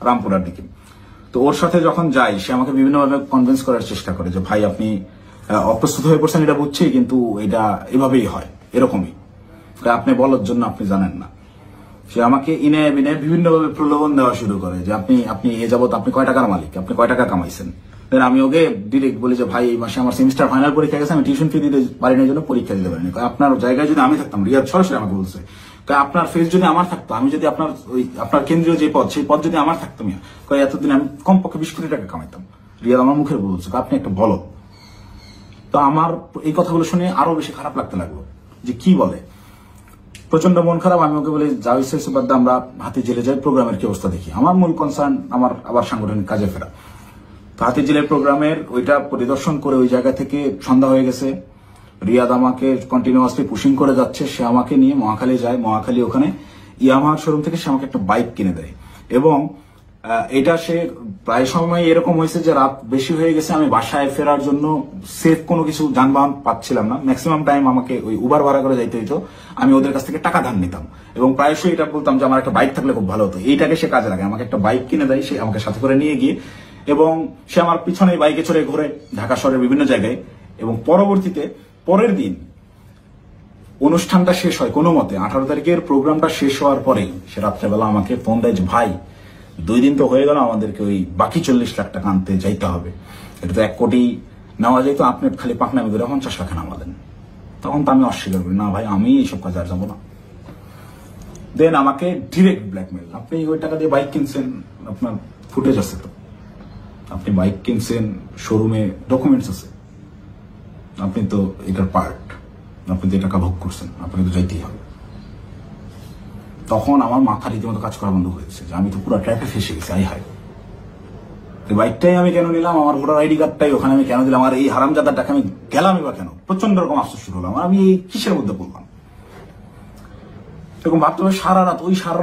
Speaker 1: রামপুরার দিকে। তো ওর সাথে যখন যাই সে আমাকে বিভিন্নভাবে কনভিন্স করার চেষ্টা করে যে ভাই আপনি অপ্রস্তুত হয়ে পড়ছেন, এটা বুঝছি, কিন্তু এটা এভাবেই হয়, এরকমই, আপনি বলার জন্য আপনি জানেন না। সে আমাকে ইনে বিনে বিভিন্নভাবে প্রলোভন দেওয়া শুরু করে যে আপনি এ যাবত আপনি কয় টাকার মালিক, আপনি কয় টাকা কামাইছেন। আমি ওকে ডিরেক্ট বলি যে ভাই এই মাসে আমার সেমিস্টার ফাইনাল পরীক্ষা গেছে, আমি টিউশন ফি দিতে পারি না, জন্য পরীক্ষা দিতে পারিনি। আপনার জায়গায় যদি আমি থাকতাম, রিয়াদ সরাসরি আমাকে বলছে, আপনার ফেস যদি আমার থাকতো, আমি যদি আপনার কেন্দ্রীয় যে পদ, সেই পদ যদি আমার থাকতো, এতদিন আমি কমপক্ষে 20 কোটি টাকা কামাইতাম। রিয়াদ আমার মুখের বলছে আপনি একটা বলো। তো আমার এই কথাগুলো শুনে আরো বেশি খারাপ লাগতে লাগলো যে কি বলে। প্রচন্ড মন খারাপ। আমি ওকে বলি যা হয়েছে বাদ আমরা হাতিরঝিলে যাই, প্রোগ্রামের কি অবস্থা দেখি। আমার মূল কনসার্ন আমার আবার সাংগঠনিক কাজে ফেরা। তো হাতিরঝিলের প্রোগ্রামের ওইটা পরিদর্শন করে ওই জায়গা থেকে সন্ধ্যা হয়ে গেছে। রিয়াদ আমাকে কন্টিনিউয়াসলি পুশিং করে যাচ্ছে। সে আমাকে নিয়ে মহাখালী যায়। মহাখালী ওখানে ইয়ামাহার শোরুম থেকে সে আমাকে একটা বাইক কিনে দেয় এবং এটা সে প্রায় সময় এরকম হয়েছে যে রাত বেশি হয়ে গেছে, আমি বাসায় ফেরার জন্য সেফ কোনো কিছু যানবাহন পাচ্ছিলাম না। ম্যাক্সিমাম টাইম আমাকে ওই উবার ভাড়া করে যাইতে হইতো। আমি ওদের কাছ থেকে টাকা ধার নিতাম এবং প্রায়শই এটা বলতাম যে আমার একটা বাইক থাকলে খুব ভালো হতো। এইটাকে সে কাজে লাগে, আমাকে একটা বাইক কিনে দেয়, সে আমাকে সাথে করে নিয়ে গিয়ে এবং সে আমার পিছনে বাইকে চড়ে ঘুরে ঢাকা শহরের বিভিন্ন জায়গায়। এবং পরবর্তীতে পরের দিন অনুষ্ঠানটা শেষ হয় কোনো মতে, 18 তারিখের প্রোগ্রামটা শেষ হওয়ার পরেই সে রাত্রেবেলা আমাকে ফোন দেয় যে ভাই 2 দিন তো হয়ে গেল, আমাদেরকে ওই বাকি 40 লাখ টাকা আনতে যাইতে হবে। এটা তো 1 কোটি নেওয়া যেত, আপনি খালি পাকনামি করে 50 লাখ নামা দেন। তখন তো আমি অস্বীকার করি, না ভাই আমি এইসব কাজে আর যাবো না। দেন আমাকে ডিরেক্ট ব্ল্যাকমেল, আপনি ওই টাকা দিয়ে বাইক কিনছেন, আপনার ফুটেজ আছে তো, আপনি বাইক কিনছেন, শোরুমে ডকুমেন্টস আছে, আপনি তো এটার পার্ট, আপনি তো টাকা ভোগ করছেন, আপনাকে তো যাইতেই হবে। তখন আমার মাথা রীতিমতো কাজ করা বন্ধ হয়েছে যে আমি তো পুরো ট্র্যাপে ফেসে গেছি। আই হাই, বাইকটাই আমি কেন নিলাম, আমার ভোটার আইডি কার্ডটাই ওখানে আমি কেন দিলাম, আর এই হারামজাদাটাকে আমি গেলামই বা কেন? প্রচন্ড রকম আফসোস শুরু হলাম, আমি এই কিসের মধ্যে পড়লাম এরকম ভাবতে হবে। সারা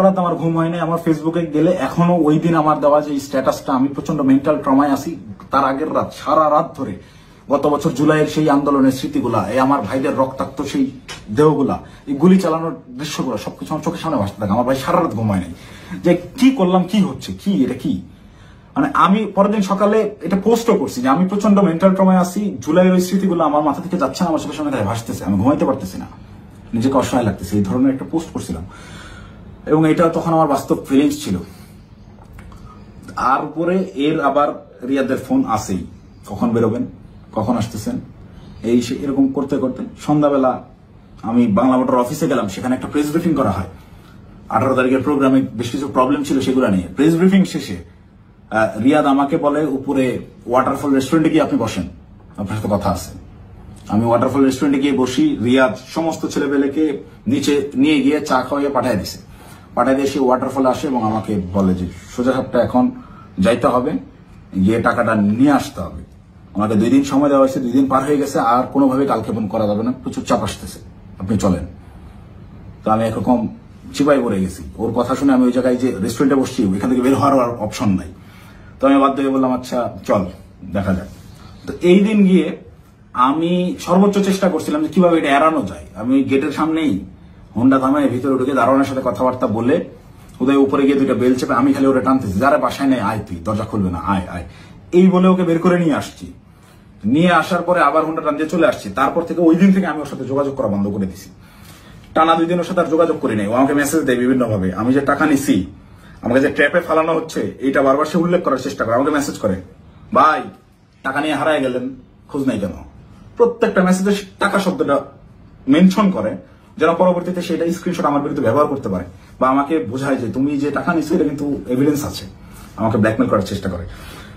Speaker 1: রাত আমার ঘুম হয় নাই। আমার ফেসবুকে গেলে এখনো ওই দিন আমার দেওয়া যে স্ট্যাটাসটা, আমি প্রচন্ড মেন্টাল ট্রমায় আছি। তার আগের রাত সারা রাত ধরে গত বছর জুলাইয়ের সেই আন্দোলনের স্মৃতিগুলা, এই আমার ভাইদের রক্তাক্ত সেই দেহগুলা, এই গুলি চালানোর দৃশ্যগুলো সবকিছু আমার চোখের সামনে ভাসতে থাকে। আমার ভাই সারা রাত ঘুমায় নাই যে কি করলাম, কি হচ্ছে, কি এটা কি। মানে আমি পরের দিন সকালে এটা পোস্টও করছি যে আমি প্রচন্ড মেন্টাল ট্রমায় আছি, জুলাইয়ের ওই স্মৃতিগুলো আমার মাথা থেকে যাচ্ছে না, আমার চোখের সামনে ভাসতেছে, আমি ঘুমাইতে পারতেছি না, নিজেকে অসহায় লাগতেছে, এই ধরনের একটা পোস্ট করছিলাম। এবং এটা তখন আমার বাস্তব ফিলিংস ছিল। আর উপরে এর আবার রিয়াদের ফোন আসেই, কখন বেরোবেন, কখন আসতেছেন, এই এরকম করতে করতে সন্ধ্যাবেলা আমি বাংলা মোটর অফিসে গেলাম। সেখানে একটা প্রেস ব্রিফিং করা হয় 18 তারিখের প্রোগ্রামে, বেশ কিছু প্রবলেম ছিল সেগুলো নিয়ে। প্রেস ব্রিফিং শেষে রিয়াদ আমাকে বলে উপরে ওয়াটারফল রেস্টুরেন্টে গিয়ে আপনি বসেন, আপনার সাথে কথা আছে। আমি ওয়াটারফল রেস্টুরেন্টে গিয়ে বসি। রিয়াদ সমস্ত ছেলেপেলেকে নিচে নিয়ে গিয়ে চা খাওয়াইয়ে পাঠিয়ে দিছে। পাঠিয়ে দিয়ে সে ওয়াটারফলে আসে এবং আমাকে বলে যে সোজা সাপটা এখন যাইতে হবে, গিয়ে টাকাটা নিয়ে আসতে হবে। আমাকে 2 দিন সময় দেওয়া হয়েছে, 2 দিন পার হয়ে গেছে, আর কোনোভাবে কালক্ষেপণ করা যাবে না, প্রচুর চাপ আসতেছে, আপনি চলেন। তো আমি এরকম চিপাই পড়ে গেছি। ওর কথা শুনে আমি ওই জায়গায় যে রেস্টুরেন্টে বসছি ওইখান থেকে বের হওয়ার অপশন নাই। তো আমি বাধ্য হয়ে বললাম আচ্ছা চল দেখা যাক। তো এই দিন গিয়ে আমি সর্বোচ্চ চেষ্টা করছিলাম যে কিভাবে এটা এড়ানো যায়। আমি ওই গেটের সামনেই হোন্ডা থামায় ভিতরে ঢুকে দারোয়ানের সাথে কথাবার্তা বলে ওদের উপরে গিয়ে দুইটা বেল চেপে আমি খালি ওরা টানতেছি, যারা বাসায় নেই আয়, তুই দরজা খুলবে না, আয় আয়, এই বলে ওকে বের করে নিয়ে আসছি। নিয়ে আসার পরে আবার হোন্ডা টান দিয়ে চলে আসছি। তারপর থেকে ওই দিন থেকে আমি ওর সাথে যোগাযোগ করা বন্ধ করে দিছি। টানা 2 দিন ওর সাথে আর যোগাযোগ করি নাই। ও আমাকে মেসেজ দেয় বিভিন্ন ভাবে, আমি যে টাকা নিছি আমাকে যে ট্র্যাপে ফালানো হচ্ছে এইটা বারবার সে উল্লেখ করার চেষ্টা করে। আমাকে মেসেজ করে, ভাই টাকা নিয়ে হারায় গেলেন, খোঁজ নাই কেন? প্রত্যেকটা মেসেজে টাকা শব্দটা মেনশন করে, যেন পরবর্তীতে সেটা স্ক্রিনশট আমার বিরুদ্ধে ব্যবহার করতে পারে বা আমাকে বোঝায় যে তুমি যে টাকা নিছো এটা কিন্তু এভিডেন্স আছে। আমাকে ব্ল্যাকমেল করার চেষ্টা করে।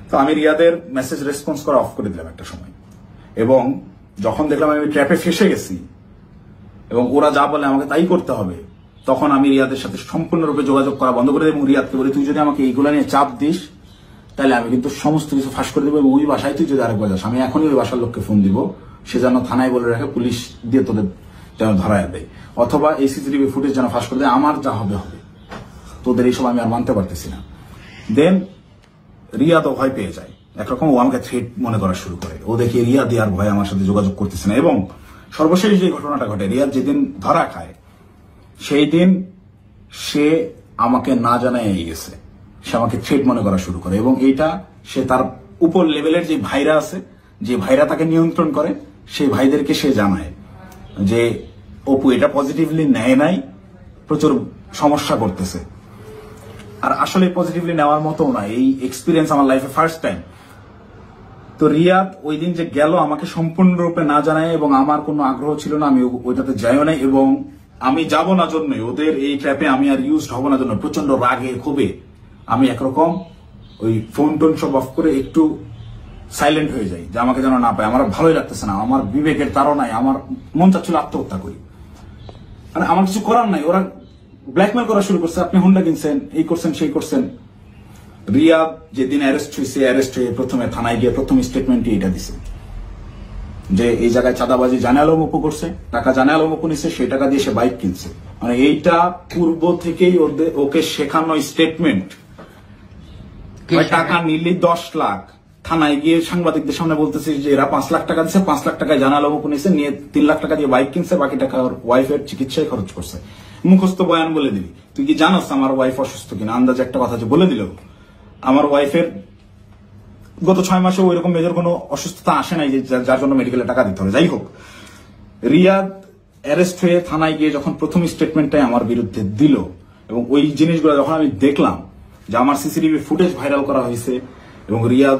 Speaker 1: তো আমি রিয়াদের মেসেজ রেসপন্স করা অফ করে দিলাম একটা সময়। এবং যখন দেখলাম আমি ট্র্যাপে ফেসে গেছি এবং ওরা যা বলে আমাকে তাই করতে হবে, তখন আমি রিয়াদের সাথে সম্পূর্ণরূপে যোগাযোগ করা বন্ধ করে দিই এবং রিয়াদকে বলি, তুই যদি আমাকে এইগুলো নিয়ে চাপ দিস তাহলে আমি কিন্তু সমস্ত কিছু ফাঁস করে দেবো এবং ওই বাসায় তুই যদি আরেকবার যাস আমি এখনই ওই বাসার লোককে ফোন দিব, সে যেন থানায় বলে রাখে, পুলিশ দিয়ে তোদের যেন ধরায় দেয়, অথবা এই সিসিটিভি ফুটেজ যেন ফাঁস করে দেয়, আমার যা হবে হবে, তোদের এইসব আমি আর মানতে পারতেছি না। দেন রিয়া তো ভয় পেয়ে যায়, একরকম ও আমাকে থ্রেট মনে করা শুরু করে। ও দেখে রিয়া দেওয়ার ভয় আমার সাথে যোগাযোগ করতেছে না। এবং সর্বশেষ যে ঘটনাটা ঘটে, রিয়া যেদিন ধরা খায় সেই দিন সে আমাকে না জানায় গেছে, সে আমাকে থ্রেট মনে করা শুরু করে। এবং এইটা সে তার উপর লেভেলের যে ভাইরা আছে, যে ভাইরা তাকে নিয়ন্ত্রণ করে, সেই ভাইদেরকে সে জানায় যে অপু এটা পজিটিভলি নেয় নাই, প্রচুর সমস্যা করতেছে। আর আসলে পজিটিভলি নেওয়ার মতো না, এই এক্সপিরিয়েন্স আমার লাইফে ফার্স্ট টাইম। তো রিয়াদ ওই দিন যে গেল আমাকে সম্পূর্ণরূপে না জানায় এবং আমার কোনো আগ্রহ ছিল না, আমি ওইটাতে যাইও নাই এবং আমি যাব না জন্যই, ওদের এই ট্র্যাপে আমি আর ইউজ হব না জন্য প্রচন্ড রাগে ক্ষোভে আমি একরকম ওই ফোন টোন সব অফ করে একটু সাইলেন্ট হয়ে যাই, যে আমাকে যেন না পায়। আমার ভালোই লাগতেছে না, আমার বিবেকের তাড়নায় আমার মন চাচ্ছিল আত্মহত্যা করি। মানে আমার কিছু করার নাই, ওরা ব্ল্যাকমেল করা শুরু করছে, আপনি হোন্ডা কিনছেন, এই করছেন সেই করছেন। রিয়াদ যেদিন অ্যারেস্ট হয়েছে, অ্যারেস্ট হয়ে প্রথমে থানায় গিয়ে প্রথম স্টেটমেন্টই এটা দিছে যে এই জায়গায় চাঁদাবাজি জানে আলম অপু করছে, টাকা জানে আলম অপু নিছে, সেই টাকা দিয়ে সে বাইক কিনছে। মানে এইটা পূর্ব থেকেই ওকে শেখানো স্টেটমেন্ট। টাকা নিলি 10 লাখ, থানায় গিয়ে সাংবাদিকদের সামনে বলতেছে যে এরা 5 লাখ টাকা দিচ্ছে, 5 লাখ টাকায় জানে আলম অপু নিছে, নিয়ে 3 লাখ টাকা দিয়ে বাইক কিনছে, বাকি টাকা ওর ওয়াইফের চিকিৎসায় খরচ করছে। মুখস্থ বয়ান বলে দিবি, তুই কি জানোস আমার ওয়াইফ অসুস্থ কিনা? আন্দাজে একটা কথা যে বলে দিল। আমার ওয়াইফের গত 6 মাসে ওইরকম মেজর কোনো অসুস্থতা আসে নাই যে যার জন্য মেডিকেলে টাকা দিতে হবে। যাই হোক, রিয়াদ অ্যারেস্ট হয়ে থানায় গিয়ে যখন প্রথম স্টেটমেন্টটাই আমার বিরুদ্ধে দিল এবং ওই জিনিসগুলো যখন আমি দেখলাম যে আমার সিসিটিভি ফুটেজ ভাইরাল করা হয়েছে এবং রিয়াদ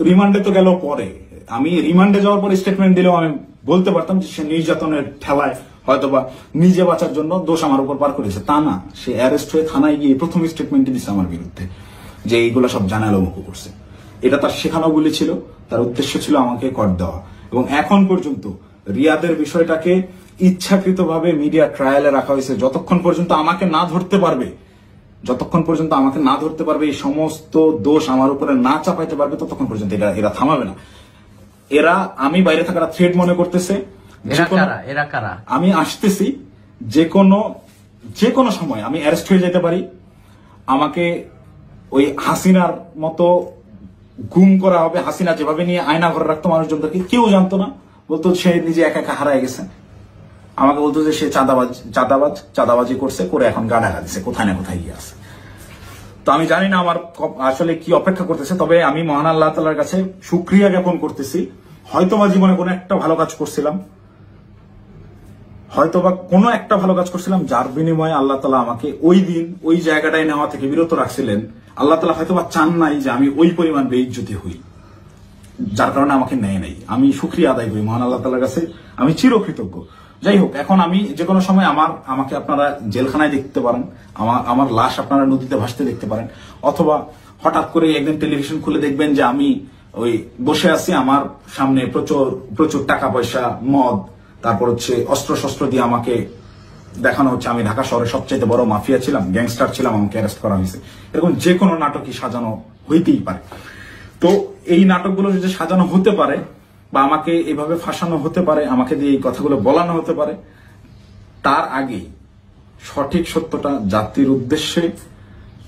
Speaker 1: রিমান্ডে তো গেল পরে, আমি রিমান্ডে যাওয়ার পর স্টেটমেন্ট দিলেও আমি বলতে পারতাম যে সে নির্যাতনের ঠেলায় হয়তোবা নিজে বাঁচার জন্য দোষ আমার উপর পার করেছে, তা না। সে অ্যারেস্ট হয়ে থানায় গিয়ে প্রথম স্টেটমেন্টই দিচ্ছে আমার বিরুদ্ধে যে এইগুলো সব জানে আলম অপু করছে। এটা তার শেখানো বলে ছিল, তার উদ্দেশ্য ছিল আমাকে কর দেওয়া। এবং এখন পর্যন্ত রিয়াদের বিষয়টাকে ইচ্ছাকৃতভাবে মিডিয়া ট্রায়ালে রাখা হয়েছে, যতক্ষণ পর্যন্ত আমাকে না ধরতে পারবে, এই সমস্ত দোষ আমার উপরে না চাপাইতে পারবে, ততক্ষণ পর্যন্ত এরা থামাবে না। এরা আমি বাইরে থাকাটা থ্রেট মনে করতেছে। আমি আসতেছি, যে কোনো সময় আমি অ্যারেস্ট হয়ে যেতে পারি, আমাকে ওই হাসিনার মতো গুম করা হবে। হাসিনা যেভাবে নিয়ে আয়না ঘরে রাখতো মানুষজনদেরকে, কেউ জানতো না, বলতো সে নিজে একা একা হারায় গেছে। আমাকে বলতো যে সে চাঁদাবাজি করছে, করে এখন গা ঢাকা দিছে, কোথায় না কোথায় গিয়ে আছে। তো আমি জানি না আমার আসলে কি অপেক্ষা করতেছে, তবে আমি মহান আল্লাহ তাআলার কাছে শুকরিয়া জ্ঞাপন করতেছি। হয়তোবা জীবনে কোনো একটা ভালো কাজ করছিলাম, যার বিনিময়ে আল্লাহ তাআলা আমাকে ওই দিন ওই জায়গাটায় নেওয়া থেকে বিরত রাখছিলেন। আল্লাহ তাআলা হয়তোবা চান নাই যে আমি ওই পরিমাণ বেইজ্জতি হই, যার কারণে আমাকে নেয় নাই। আমি শুকরিয়া আদায় করি মহান আল্লাহ তাআলার কাছে, আমি চিরকৃতজ্ঞ। যাই হোক, এখন আমি যে কোনো সময় আমাকে আপনারা জেলখানায় দেখতে পারেন, আমার লাশ আপনারা নদীতে ভাসতে দেখতে পারেন, অথবা হঠাৎ করে একদিন টেলিভিশন খুলে দেখবেন যে আমি ওই বসে আছি, আমার সামনে প্রচুর টাকা পয়সা, মদ, তারপর হচ্ছে অস্ত্র শস্ত্র দিয়ে আমাকে দেখানো হচ্ছে আমি ঢাকা শহরের সবচাইতে বড় মাফিয়া ছিলাম, গ্যাংস্টার ছিলাম, আমাকে অ্যারেস্ট করা হয়েছে। এরকম যে কোনো নাটকই সাজানো হইতেই পারে। তো এই নাটকগুলো যদি সাজানো হতে পারে বা আমাকে এভাবে ফাঁসানো হতে পারে, আমাকে দিয়ে এই কথাগুলো বলানো হতে পারে, তার আগেই সঠিক সত্যটা জাতির উদ্দেশ্যে,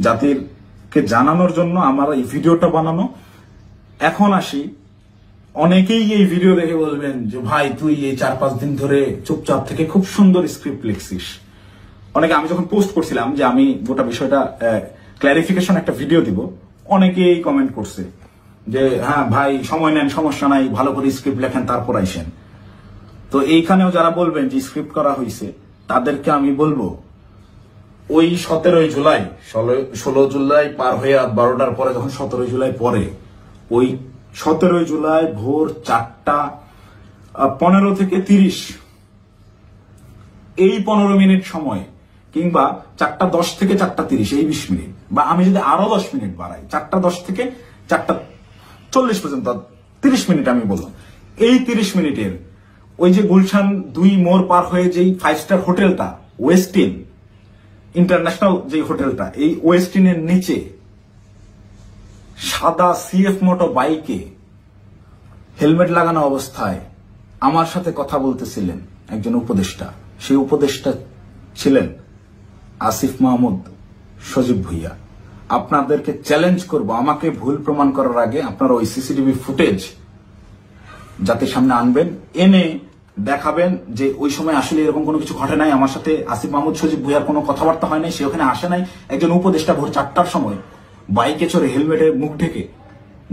Speaker 1: জাতিরকে জানানোর জন্য আমার এই ভিডিওটা বানানো। এখন আসি, অনেকেই এই ভিডিও দেখে বলবেন যে ভাই তুই এই 4-5 দিন ধরে চুপচাপ থেকে খুব সুন্দর স্ক্রিপ্ট লিখছিস। অনেকে, আমি যখন পোস্ট করছিলাম যে আমি গোটা বিষয়টা ক্ল্যারিফিকেশন একটা ভিডিও দিব, অনেকেই কমেন্ট করছে যে হ্যাঁ ভাই সময় নেন, সমস্যা নাই, ভালো করে স্ক্রিপ্ট লেখেন তারপর আইসেন। তো এইখানেও যারা বলবেন যে স্ক্রিপ্ট করা হয়েছে, তাদেরকে আমি বলবো ওই 17 জুলাই, 16 জুলাই পার হয়ে 12টার পরে যখন 17 জুলাই পরে, ওই 17 জুলাই ভোর 4:15 থেকে 30 এই 15 মিনিট সময়, কিংবা 4:10 থেকে 4:30 এই 20 মিনিট, বা আমি যদি আরো 10 মিনিট বাড়াই 4:10 থেকে 4:40 পর্যন্ত 30 মিনিট আমি বললাম, এই 30 মিনিটের ওই যে গুলশান 2 মোড় পার হয়ে যেই 5 স্টার হোটেলটা ওয়েস্টিন ইন্টারন্যাশনাল, যে হোটেলটা, এই ওয়েস্টিনের নিচে সাদা সিএফ মোটো বাইকে হেলমেট লাগানো অবস্থায় আমার সাথে কথা বলতেছিলেন একজন উপদেষ্টা। সেই উপদেষ্টা ছিলেন আসিফ মাহমুদ সজীব ভুইয়া। আপনাদেরকে চ্যালেঞ্জ করব, আমাকে ভুল প্রমাণ করার আগে আপনারা ওই সিসিটিভি ফুটেজ জাতির সামনে আনবেন, এনে দেখাবেন যে ওই সময় আসলে এরকম কোনো কিছু ঘটে নাই, আমার সাথে আসিফ মাহমুদ সজীব ভুইয়ার কোনো কথাবার্তা হয় নাই, সে ওখানে আসে নাই। একজন উপদেষ্টা ভোর 4টার সময় বাইকে চড়ে হেলমেটে মুখ ঢেকে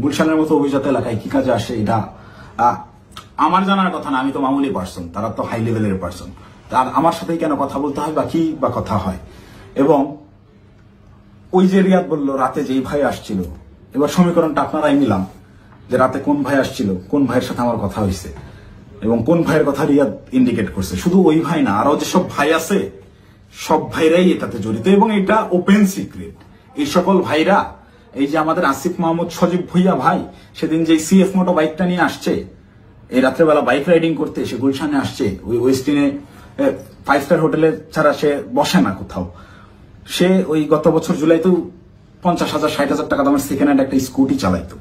Speaker 1: গুলশানের মতো অভিজাত এলাকায় কি কাজে আসে, এটা আমার জানার কথা না। আমি তো মামুলি পার্সন, তারা তো হাই লেভেলের পার্সন, আর আমার সাথেই কেন কথা বলতে হয় বা কি বা কথা হয়। এবং ওই যে রিয়াদ বলল রাতে যেই ভাই আসছিল, এবার সমীকরণটা আপনারাই মিলাম যে রাতে কোন ভাই আসছিল, কোন ভাইয়ের সাথে আমার কথা হয়েছে, এবং কোন ভাইয়ের কথা রিয়াদ ইন্ডিকেট করছে। শুধু ওই ভাই না, আরো যেসব ভাই আছে সব ভাইরাই এটাতে জড়িত, এবং এটা ওপেন সিক্রেট। এই সকল ভাইরা, এই যে আমাদের আসিফ মাহমুদ সজীব ভুইয়া ভাই সেদিন যে সিএফ মোটো বাইকটা নিয়ে আসছে, এই রাত্রেবেলা বাইক রাইডিং করতে সে গুলশানে আসছে, ওই ওয়েস্টিনে 5 স্টার হোটেলে ছাড়া সে বসে না কোথাও। সে ওই গত বছর জুলাইতেও 50,000 60,000 টাকা দামের সেকেন্ড হ্যান্ড একটা স্কুটি চালাইতো,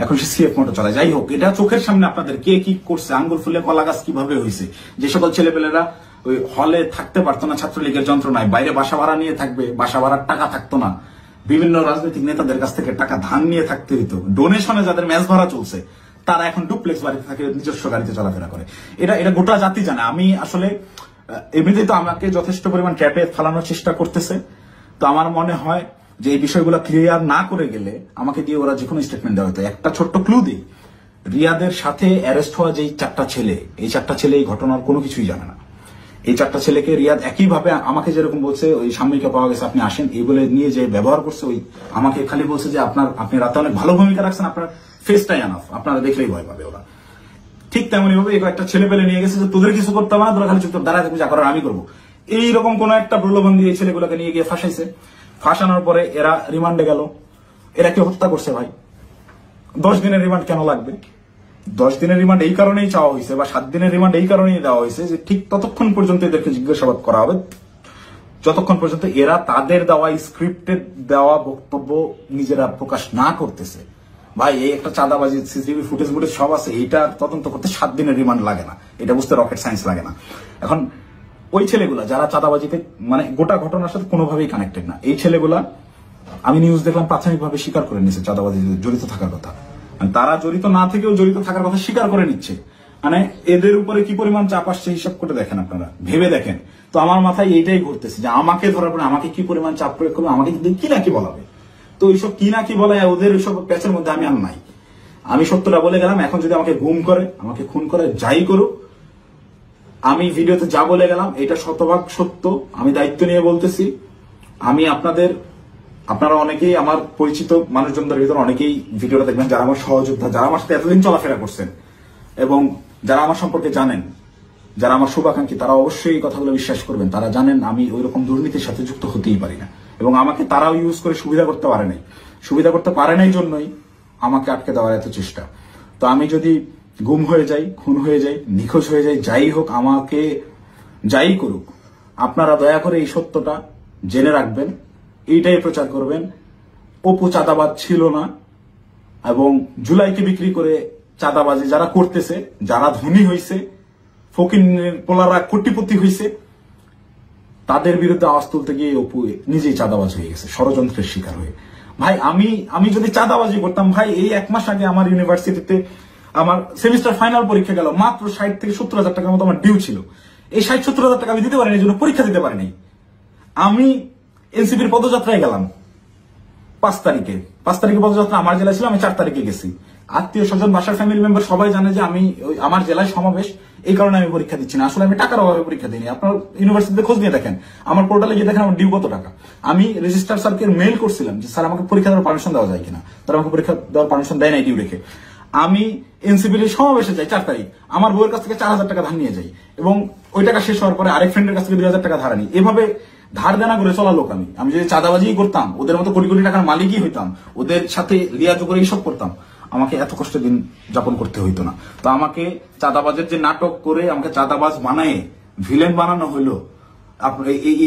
Speaker 1: এখন সে সিএফ মোটো চালায়। যাই হোক, এটা চোখের সামনে আপনাদের কে কি করছে, আঙ্গুল ফুলে কলা গাছ কিভাবে হয়েছে, যে সকল ছেলেপেলেরা ওই হলে থাকতে পারতো না ছাত্রলীগের যন্ত্রণায়, বাইরে বাসা ভাড়া নিয়ে থাকবে, বাসা ভাড়ার টাকা থাকতো না, বিভিন্ন রাজনৈতিক নেতাদের কাছ থেকে টাকা ধান নিয়ে থাকতে হইতো, ডোনেশনে যাদের ম্যাচ ভরা চলছে, তারা এখন ডুপ্লেক্স বাড়িতে থাকে, নিজস্ব গাড়িতে চলাফেরা করে। এটা গোটা জাতি জানে। আমি আসলে এমনিতেই তো আমাকে যথেষ্ট পরিমাণ ট্র্যাপে ফেলানোর চেষ্টা করতেছে, তো আমার মনে হয় যে এই বিষয়গুলো ক্লিয়ার না করে গেলে আমাকে দিয়ে ওরা যে কোনো স্টেটমেন্ট দেওয়া হতো। একটা ছোট্ট ক্লু দিই, রিয়াদের সাথে অ্যারেস্ট হওয়া যেই 4টা ছেলে, এই 4টা ছেলে এই ঘটনার কোনো কিছুই জানে না। এই 4টা ছেলেকে রিয়াদ একইভাবে আমাকে যেরকম বলছে ওই সাময়িকা পাওয়া গেছে আপনি আসেন এই বলে নিয়ে যে ব্যবহার করছে, ওই আমাকে খালি বলছে যে আপনি রাতে অনেক ভালো ভূমিকা রাখছেন, আপনার ফেসটাই আনাফ, আপনারা দেখলেই ভয় পাবে ওরা। ঠিক তেমনি ভাবে একটা ছেলে পেলে নিয়ে গেছে যে তোদের কিছু করতে হবে না, তোরা খালি চুপচাপ দাঁড়ায় থাকবি, যা করার আমি করবো, এইরকম কোন একটা প্রলোভন দিয়ে এই ছেলেগুলোকে নিয়ে গিয়ে ফাঁসাইছে। ফাঁসানোর পরে এরা রিমান্ডে গেল। এরা কেউ হত্যা করছে ভাই, 10 দিনের রিমান্ড কেন লাগবে? 10 দিনের রিমান্ড এই কারণেই চাওয়া হয়েছে, বা 7 দিনের রিমান্ড এই কারণেই দেওয়া হয়েছে যে ঠিক ততক্ষণ পর্যন্ত এদেরকে জিজ্ঞাসাবাদ করা হবে যতক্ষণ পর্যন্ত এরা তাদের দেওয়া স্ক্রিপ্টেড দেওয়া বক্তব্য নিজেরা প্রকাশ না করতেছে। ভাই, এই একটা চাঁদাবাজি সিসিটিভি ফুটেজ সব আছে, এইটা তদন্ত করতে 7 দিনের রিমান্ড লাগে না, এটা বুঝতে রকেট সায়েন্স লাগে না। এখন ওই ছেলেগুলা যারা চাঁদাবাজিতে মানে গোটা ঘটনার সাথে কোনোভাবেই কানেক্টেড না, এই ছেলেগুলা আমি নিউজ দেখলাম প্রাথমিকভাবে স্বীকার করে নিচ্ছে চাঁদাবাজিতে জড়িত থাকার কথা। তারা জড়িত না থেকেও জড়িত থাকার কথা স্বীকার করে নিচ্ছে। মানে এদের উপরে কি পরিমাণ চাপ আসছে হিসাব করে দেখেন, আপনারা ভেবে দেখেন। তো আমার মাথায় এইটাই ঘুরতেছে যে আমাকে ধরার পরে আমাকে কি পরিমাণ চাপ প্রয়োগ করবে, আমাকে কি না কি বলাবে। তো এইসব কি না কি বলা, ওদের ওইসব প্যাচের মধ্যে আমি আর নাই। আমি সত্যটা বলে গেলাম, এখন যদি আমাকে গুম করে, আমাকে খুন করে, যাই করুক, আমি ভিডিওতে যা বলে গেলাম এটা শতভাগ সত্য, আমি দায়িত্ব নিয়ে বলতেছি। আমি আপনারা অনেকেই আমার পরিচিত মানুষজনদের ভিতরে অনেকেই ভিডিওটা দেখবেন যারা আমার সহযোদ্ধা, যারা আমার সাথে এতদিন চলাফেরা করছেন এবং যারা আমার সম্পর্কে জানেন, যারা আমার শুভাকাঙ্ক্ষী, তারা অবশ্যই এই কথাগুলো বিশ্বাস করবেন। তারা জানেন আমি ওই রকম দুর্নীতির সাথে যুক্ত হতেই পারি না, এবং আমাকে তারাও ইউজ করে সুবিধা করতে পারে নাই। সুবিধা করতে পারে নাই জন্যই আমাকে আটকে দেওয়ার এত চেষ্টা। তো আমি যদি গুম হয়ে যাই, খুন হয়ে যাই, নিখোঁজ হয়ে যাই, যাই হোক, আমাকে যাই করুক, আপনারা দয়া করে এই সত্যটা জেনে রাখবেন, এইটাই প্রচার করবেন। অপু চাঁদাবাজ ছিল না, এবং জুলাইকে বিক্রি করে চাঁদাবাজি যারা করতেছে, যারা ধনী হইছে, ফকির পোলারা কোটিপতি হইছে, তাদের বিরুদ্ধে আওয়াজ তুলতে গিয়ে অপু নিজেই চাঁদাবাজ হয়ে গেছে, ষড়যন্ত্রের শিকার হয়ে। ভাই আমি যদি চাঁদাবাজি করতাম, ভাই এই 1 মাস আগে আমার ইউনিভার্সিটিতে আমার সেমিস্টার ফাইনাল পরীক্ষা গেল, মাত্র 60 থেকে 70,000 টাকার মতো আমার ডিউ ছিল। এই 60-70,000 টাকা আমি দিতে পারিনি, এই জন্য পরীক্ষা দিতে পারিনি। আমি এনসিপির পদযাত্রায় গেলাম 5 তারিখে পদযাত্রা আমার জেলায় ছিল, আমি 4 তারিখে গেছি। আত্মীয় স্বজন, বাসার ফ্যামিলি মেম্বার সবাই জানে যে আমি আমার জেলায় সমাবেশ, এই কারণে আমি পরীক্ষা দিচ্ছি না। আসলে আমি টাকার অভাবে পরীক্ষা দিইনি। আপনার ইউনিভার্সিটিতে খোঁজ নিয়ে দেখেন, আমার পোর্টালে গিয়ে দেখেন আমার ডিউ কত টাকা। আমি রেজিস্ট্রার স্যারকে মেইল করছিলাম যে স্যার আমাকে পরীক্ষা দেওয়ার পারমিশন দেওয়া যায় কিনা, তারা আমাকে পরীক্ষা দেওয়ার পারমিশন দেয় নাই ডিউ রেখে। আমি এনসিপির সমাবেশে যাই 4 তারিখ, আমার বউয়ের কাছ থেকে 4,000 টাকা ধার নিয়ে যাই, এবং ওই টাকা শেষ হওয়ার পরে আরেক ফ্রেন্ডের কাছ থেকে 2,000 টাকা ধার আনি। এভাবে ধার দেনা করে চলা লোক আমি যদি চাঁদাবাজি করতাম, ওদের মতো কোটি কোটি টাকার মালিকই হইতাম, ওদের সাথে লিয়াজু করে এইসব করতাম, আমাকে এত কষ্ট দিন যাপন করতে হইতো না। তো আমাকে চাঁদাবাজের যে নাটক করে আমাকে চাঁদাবাজ বানায় ভিলেন বানানো হইলো,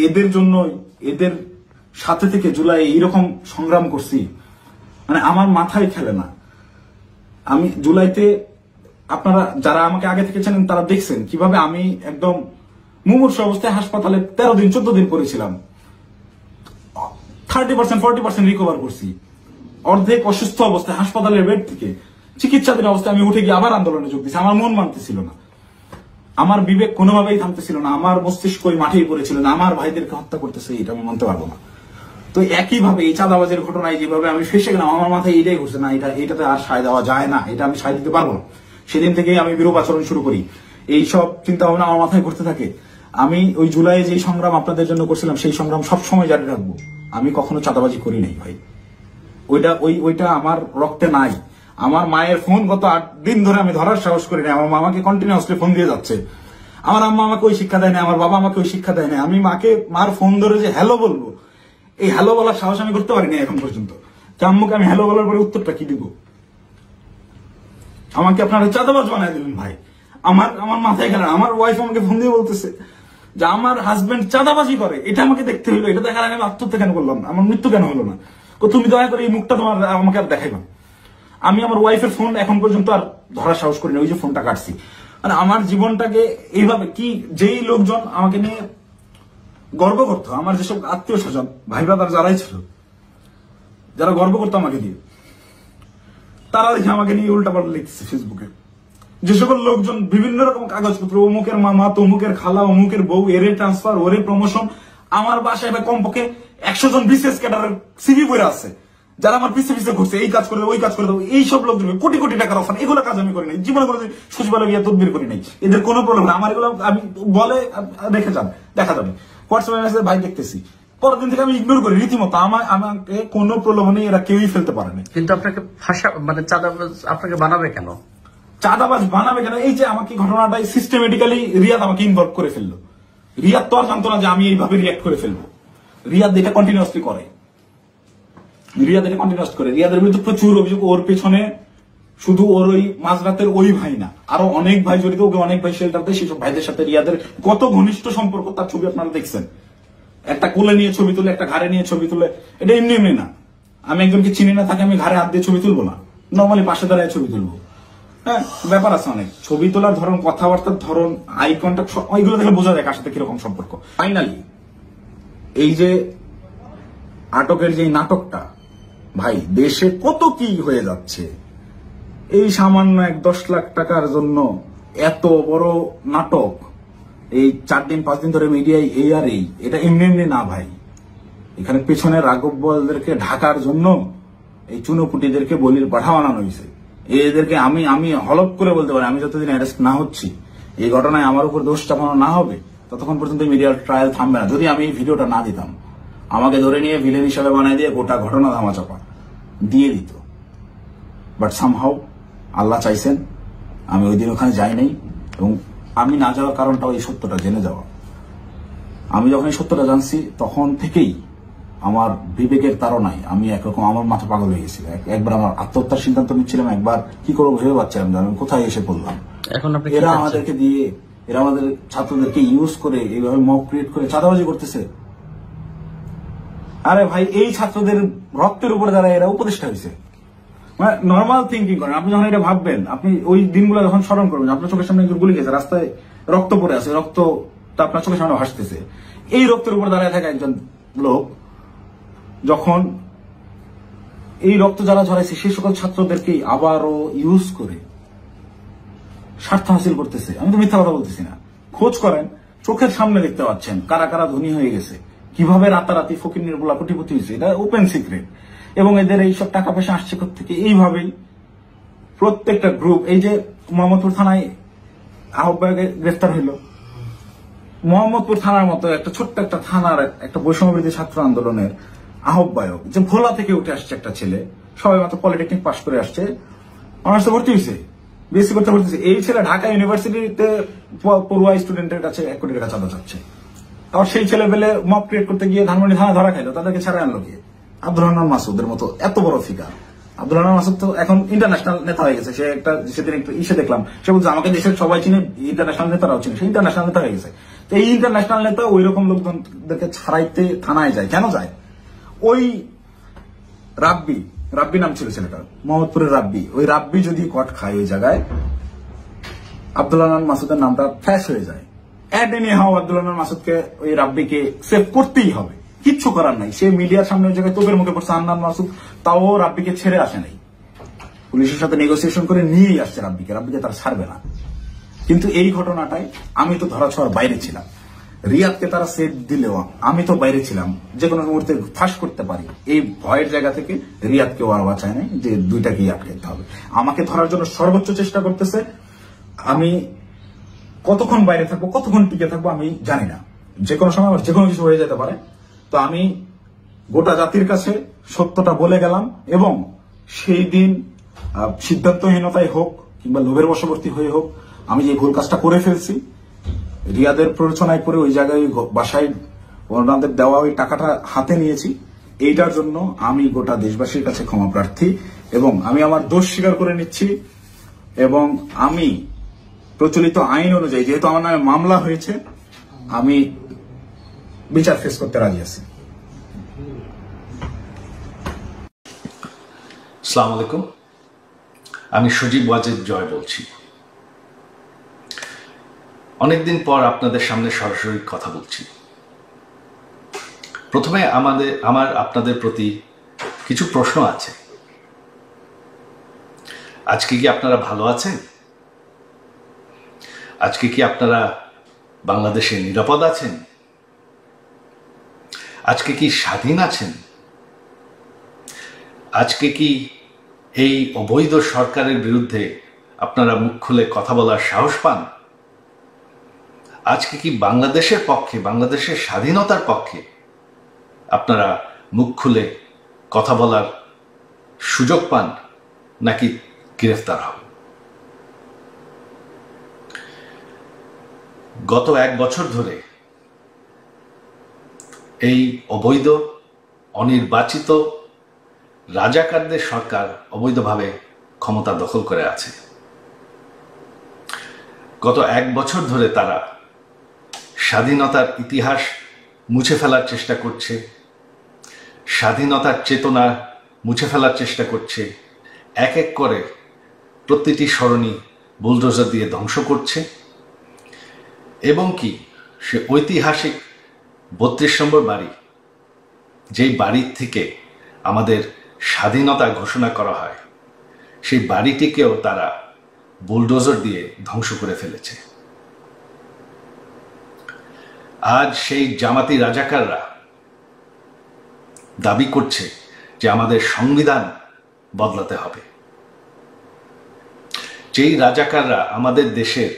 Speaker 1: এদের জন্য, এদের সাথে থেকে জুলাই এইরকম সংগ্রাম করছি, মানে আমার মাথায় খেলে না। আমি জুলাইতে, আপনারা যারা আমাকে আগে থেকে চেনেন তারা দেখছেন কিভাবে আমি একদম মুমূর্ষু অবস্থায় হাসপাতালে 13 দিন 14 দিন পড়েছিলাম। 30% 40% রিকভার করছি। অর্ধেক অসুস্থ অবস্থায় হাসপাতালের বেড থেকে চিকিৎসাধীন অবস্থায় আমি উঠে গিয়ে আবার আন্দোলনে যোগ দিয়েছি। আমার মন মানতেছিল না, আমার বিবেক কোনোভাবেই থামতেছিল না, আমার মস্তিষ্ক ওই মাঠেই পড়েছিল না, আমার ভাইদেরকে হত্যা করতেছে, এটা আমি মানতে পারবো না। তো একইভাবে এই চাঁদাবাজের ঘটনায় যেভাবে আমি ফেসে গেলাম, আমার মাথায় এইটাই ঘুরছে না, এটাতে আর সায় দেওয়া যায় না, এটা আমি সায় দিতে পারবো না। সেদিন থেকেই আমি বিরূপ আচরণ শুরু করি। এইসব চিন্তা ভাবনা আমার মাথায় ঘুরতে থাকে। আমি ওই জুলাইয়ে যে সংগ্রাম আপনাদের জন্য করছিলাম, সেই সংগ্রাম সবসময় জারি রাখবো। আমি কখনো চাঁদাবাজি করি নাই ভাই, ওইটা আমার রক্তে নাই। আমার মায়ের ফোন গত 8 দিন ধরে আমি ধরার সাহস করি না। আমার মামাকে কন্টিনিউয়াসলি ফোন দিয়ে যাচ্ছে। আমার আম্মা আমাকে ওই শিক্ষা দেয় না, আমার বাবা আমাকে ওই শিক্ষা দেয় না। আমি মার ফোন ধরে যে হ্যালো বলবো, এই হ্যালো বলার সাহস আমি করতে পারিনি এখন পর্যন্ত। আম্মুকে আমি হ্যালো বলার পরে উত্তরটা কি দিব? আমাকে আপনারা চাঁদাবাজ বানায় দিলেন ভাই। আমার মাথায় গেল। আমার ওয়াইফ আমাকে ফোন দিয়ে বলতেছে যে আমার হাজবেন্ড চাঁদাবাজি করে, এটা আমাকে দেখতে হইলো, এটা দেখার আগে আমি আত্মহত্যা কেন করলাম, আমার মৃত্যু কেন হলো না? তুমি দয়া করে এই মুখটা আমাকে আর দেখাইবা। আমি আমার ওয়াইফের ফোন এখন পর্যন্ত আর ধরার সাহস করি না, ওই যে ফোনটা কাটছি। মানে আমার জীবনটাকে এইভাবে কি, যেই লোকজন আমাকে নিয়ে গর্ব করতো, আমার যেসব আত্মীয় স্বজন ভাই ব্রাদার যারাই ছিল, যারা গর্ব করতো আমাকে দিয়ে, তারা দেখে আমাকে নিয়ে উল্টাপাল্টা লিখছে ফেসবুকে। যে সকল লোকজন বিভিন্ন রকম কাগজপত্র, অমুকের মামা, তমুকের খালা, অমুকের বউ, এরে ট্রান্সফার, ওরে প্রমোশন, আমার বাসায় কমপক্ষে 100 জন বিসিএস ক্যাডারের সিভি বইরা আছে, যারা আমার পিছে পিছে ঘুরছে, এই কাজ করে দেবো, ওই কাজ করে দেবো, এইসব লোকজন কোটি কোটি টাকার অফার, এগুলো কাজ আমি করি নাই, জীবনে করে সচিবালয় গিয়ে তদবির করি নাই। এদের কোনো প্রবলেম না। আমার এগুলো আমি বলে দেখে যান, দেখা যাবে হোয়াটসঅ্যাপে মেসেজ, ভাই দেখতেছি, পরের দিন থেকে আমি ইগনোর করি রীতিমতো। আমাকে কোনো প্রলোভনে এরা কেউই ফেলতে পারেনি।
Speaker 4: কিন্তু আপনাকে ভাষা মানে চাঁদাবাজ আপনাকে বানাবে কেন?
Speaker 1: চাঁদাবাজ বানাবে কেন? এই যে আমাকে ঘটনাটাই সিস্টেমেটিক্যালি রিয়াদ আমাকে ইনভলভ করে ফেললো। রিয়াদ তো আর জানতো না যে আমি এইভাবে রিয়াক্ট করে ফেলবো। রিয়াদ এটা কন্টিনিউয়াসলি করে, রিয়াদের বিরুদ্ধে প্রচুর অভিযোগ। ওর পেছনে শুধু ওর ওই মাঝরাতের ওই ভাই না, আরো অনেক ভাই জড়িত। ওকে অনেক ভাই শেল্টার দেয়, সেসব ভাইদের সাথে রিয়াদের কত ঘনিষ্ঠ সম্পর্ক তার ছবি আপনারা দেখছেন। একটা কোলে নিয়ে ছবি তুলে, একটা ঘাড়ে নিয়ে ছবি তুলে, এটা এমনি এমনি না। আমি একজনকে চিনি না, তাকে আমি ঘাড়ে হাত দিয়ে ছবি তুলবো না, নর্মালি পাশে দাঁড়ায় ছবি তুলবো। হ্যাঁ, ব্যাপার আছে অনেক। ছবি তোলার ধরন, কথাবার্তার ধরন, আই কন্ট্যাক্ট, ওইগুলো দেখলে বোঝা যায় কার সাথে কিরকম সম্পর্ক। ফাইনালি এই যে আটকের যে নাটকটা, ভাই দেশে কত কি হয়ে যাচ্ছে। এই সামান্য 10 লাখ টাকার জন্য এত বড় নাটক, এই 4 দিন 5 দিন ধরে মিডিয়ায় এই আর এই, এটা এমনি এমনি না ভাই। এখানে পেছনে রাঘব বলদেরকে ঢাকার জন্য এই চুনোপুটিদেরকে বলির পাঠা বানানো হয়েছে। এদেরকে আমি হলপ করে বলতে পারি, আমি যতদিন অ্যারেস্ট না হচ্ছি, এই ঘটনায় আমার উপর দোষ চাপানো না হবে, ততক্ষণ পর্যন্ত মিডিয়ার ট্রায়াল থামবে না। যদি আমি এই ভিডিওটা না দিতাম, আমাকে ধরে নিয়ে ভিলেন হিসাবে বানিয়ে দিয়ে গোটা ঘটনা ধামাচাপা দিয়ে দিত। বাট সামহাউ আল্লাহ চাইছেন আমি ওই দিন ওখানে যাই নাই, এবং আমি না যাওয়ার কারণটাও এই সত্যটা জেনে যাওয়া। আমি যখন এই সত্যটা জানছি, তখন থেকেই আমার বিবেকের তাড়নায় আমি একরকম আমার মাথা পাগল হয়ে গেছিল। একবার আমার আত্মহত্যার সিদ্ধান্ত নিচ্ছিলাম, একবার কি করবো ভেবে পাচ্ছিলাম যে আমি কোথায় এসে পড়লাম।
Speaker 4: এখন আপনি
Speaker 1: এরা আমাদেরকে দিয়ে, এরা আমাদের ছাত্রদেরকে ইউজ করে এইভাবে মক ক্রিয়েট করে চাঁদাবাজি করতেছে। আরে ভাই, এই ছাত্রদের রক্তের উপরে যারা এরা উপদেষ্টা হয়েছে, মানে নর্মাল থিঙ্কিং করেন। আপনি যখন এটা ভাববেন, আপনি ওই দিনগুলো যখন স্মরণ করবেন, আপনার চোখের সামনে একজন গুলি গেছে, রাস্তায় রক্ত পড়ে আছে, রক্ত রক্তটা আপনার চোখের সামনে ভাসতেছে, এই রক্তের উপর দাঁড়িয়ে থাকা একজন লোক যখন এই রক্ত যারা ঝরাইছে সেই সকল ছাত্রদেরকে আবারও ইউজ করে স্বার্থ হাসিল করতেছে। আমি তো মিথ্যা কথা বলতেছি না, খোঁজ করেন, চোখের সামনে দেখতে পাচ্ছেন কারা কারা ধনী হয়ে গেছে, কিভাবে রাতারাতি ফকির নির্মলা কোটিপতি হয়েছে, এটা ওপেন সিক্রেট। এবং এদের এইসব টাকা পয়সা আসছে থেকে এইভাবেই প্রত্যেকটা গ্রুপ, এই যে মোহাম্মদপুর থানায় আহ্বায়ক গ্রেফতার হইল, মোহাম্মদপুর থানার মতো একটা ছোট্ট একটা থানার একটা বৈষম্যবিরোধী ছাত্র আন্দোলনের আহ্বায়ক, যে ভোলা থেকে উঠে আসছে একটা ছেলে, সবাই মাত্র পলিটেকনিক পাশ করে আসছে, অনার্সে ভর্তি হয়েছে, বিএসসি করতে ভর্তি হয়েছে, এই ছেলে ঢাকা ইউনিভার্সিটিতে পড়ুয়া স্টুডেন্টের কাছে 1 কোটি টাকা চাঁদা চাচ্ছে। আবার সেই ছেলে পেলে মব ক্রিয়েট করতে গিয়ে ধানমন্ডি থানা ধরা খাইলো, তাদেরকে ছাড়া আনলো গিয়ে। আব্দুল রহমান মাসুদের মতো এত বড় ফিগার, আব্দুল রহমান মাসুদ তো এখন ইন্টারন্যাশনাল নেতা হয়ে গেছে। সে একটা সেদিন একটু ইসে দেখলাম, সে বলছে আমাকে দেশের সবাই চিনে, ইন্টারন্যাশনাল নেতারাও চিনে, সে ইন্টারন্যাশনাল নেতা হয়ে গেছে। তো এই ইন্টারন্যাশনাল নেতা ওই রকম লোকজনদেরকে ছাড়াইতে থানায় যায়, কেন যায়? ওই রাব্বি নাম ছিল ছেলেটার, মোহাম্মদপুরের রাব্বি, ওই রাব্বি যদি কট খায় ওই জায়গায়, আব্দুল রহমান মাসুদের নামটা ফ্ল্যাশ হয়ে যায়। আব্দুল রহমান মাসুদকে, ওই রাব্বিকে সেভ করতেই হবে, কিচ্ছু করার নাই। সে মিডিয়ার সামনে ওই জায়গায় তোপের মুখে পড়ছে আন্নান মাসুদ, তাও রাব্বিকে ছেড়ে আসে নাই, পুলিশের সাথে নেগোসিয়েশন করে নিয়েই আসছে রাব্বিকে তারা ছাড়বে না। কিন্তু এই ঘটনাটাই আমি তো ধরা ছোঁয়ার বাইরে ছিলাম, রিয়াদকে তারা সেভ দিলেও আমি তো বাইরে ছিলাম, যে কোনো মুহূর্তে ফাঁস করতে পারি। এই ভয়ের জায়গা থেকে রিয়াদকেও আর বাঁচায় নাই যে দুইটাকেই আটকাতে হবে। আমাকে ধরার জন্য সর্বোচ্চ চেষ্টা করতেছে। আমি কতক্ষণ বাইরে থাকবো, কতক্ষণ টিকে থাকবো আমি জানি না, যে কোনো সময় আমার যে কোনো কিছু হয়ে যেতে পারে। তো আমি গোটা জাতির কাছে সত্যটা বলে গেলাম, এবং সেই দিন সিদ্ধান্তহীনতায় হোক কিংবা লোভের বশবর্তী হয়ে হোক, আমি যে ভুল কাজটা করে ফেলছি, রিয়াদের প্ররোচনায় করে ওই জায়গায় বাসায় ওনাদের দেওয়া ওই টাকাটা হাতে নিয়েছি, এইটার জন্য আমি গোটা দেশবাসীর কাছে ক্ষমা প্রার্থী, এবং আমি আমার দোষ স্বীকার করে নিচ্ছি। এবং আমি প্রচলিত আইন অনুযায়ী, যেহেতু আমার নামে মামলা হয়েছে, আমি বিচার ফেস করতে রাজি আছি।
Speaker 2: আসসালামু আলাইকুম, আমি সুজিব ওয়াজেদ জয় বলছি। অনেকদিন পর আপনাদের সামনে সরাসরি কথা বলছি। প্রথমে আমার আপনাদের প্রতি কিছু প্রশ্ন আছে। আজকে কি আপনারা ভালো আছেন? আজকে কি আপনারা বাংলাদেশে নিরাপদ আছেন? আজকে কি স্বাধীন আছেন? আজকে কি এই অবৈধ সরকারের বিরুদ্ধে আপনারা মুখ খুলে কথা বলার সাহস পান? আজকে কি বাংলাদেশের পক্ষে, বাংলাদেশের স্বাধীনতার পক্ষে আপনারা মুখ খুলে কথা বলার সুযোগ পান, নাকি গ্রেফতার হন? গত 1 বছর ধরে এই অবৈধ অনির্বাচিত রাজাকারদের সরকার অবৈধভাবে ক্ষমতা দখল করে আছে। গত 1 বছর ধরে তারা স্বাধীনতার ইতিহাস মুছে ফেলার চেষ্টা করছে, স্বাধীনতার চেতনা মুছে ফেলার চেষ্টা করছে, এক এক করে প্রতিটি সরণি বুলডোজার দিয়ে ধ্বংস করছে, এবং কি সে ঐতিহাসিক 32 নম্বর বাড়ি, যেই বাড়ির থেকে আমাদের স্বাধীনতা ঘোষণা করা হয়, সেই বাড়িটিকেও তারা বুলডোজার দিয়ে ধ্বংস করে ফেলেছে। আজ সেই জামাতি রাজাকাররা দাবি করছে যে আমাদের সংবিধান বদলাতে হবে। যেই রাজাকাররা আমাদের দেশের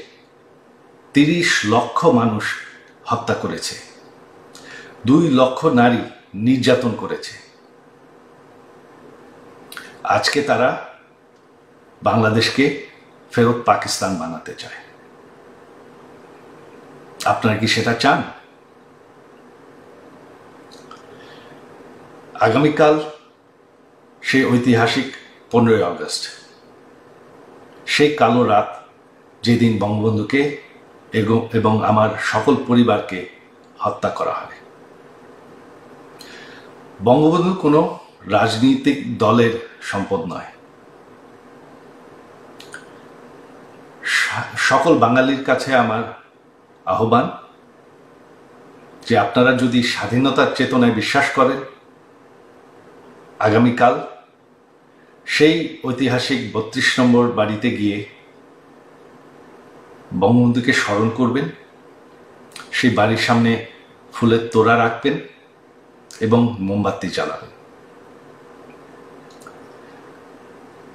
Speaker 2: 30 লক্ষ মানুষ হত্যা করেছে, 2 লক্ষ নারী নির্যাতন করেছে, আজকে তারা বাংলাদেশকে ফেরত পাকিস্তান বানাতে চায়। আপনারা কি সেটা চান? আগামীকাল সেই ঐতিহাসিক 15ই আগস্ট, সেই কালো রাত, যেদিন বঙ্গবন্ধুকে এবং আমার সকল পরিবারকে হত্যা করা হয়। বঙ্গবন্ধু কোনো রাজনৈতিক দলের সম্পদ নয়। সকল বাঙালির কাছে আমার আহ্বান, যে আপনারা যদি স্বাধীনতার চেতনায় বিশ্বাস করেন, আগামীকাল সেই ঐতিহাসিক ৩২ নম্বর বাড়িতে গিয়ে বঙ্গবন্ধুকে স্মরণ করবেন, সেই বাড়ির সামনে ফুলের তোড়া রাখবেন এবং মোমবাতি জ্বালাবেন।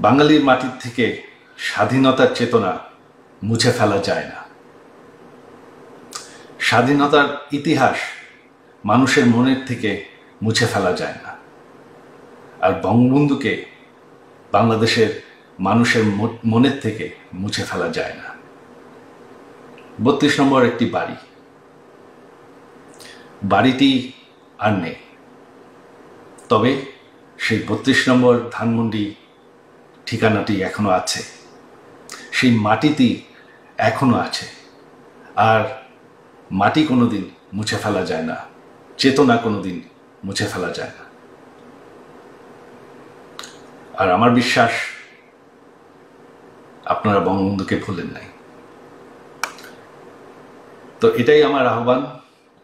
Speaker 2: বাঙালির মাটির থেকে স্বাধীনতার চেতনা মুছে ফেলা যায় না। স্বাধীনতার ইতিহাস মানুষের মনের থেকে মুছে ফেলা যায় না। আর বঙ্গবন্ধুকে বাংলাদেশের মানুষের মনের থেকে মুছে ফেলা যায় না। ৩২ নম্বর একটি বাড়িটি আর নেই, তবে সেই ৩২ নম্বর ধানমন্ডি ঠিকানাটি এখনো আছে, সেই মাটিটি এখনো আছে। আর মাটি কোনোদিন মুছে ফেলা যায় না, চেতনা কোনোদিন মুছে ফেলা যায় না। আর আমার বিশ্বাস আপনারা বঙ্গবন্ধুকে ভুলেন নাই। তো এটাই আমার আহ্বান,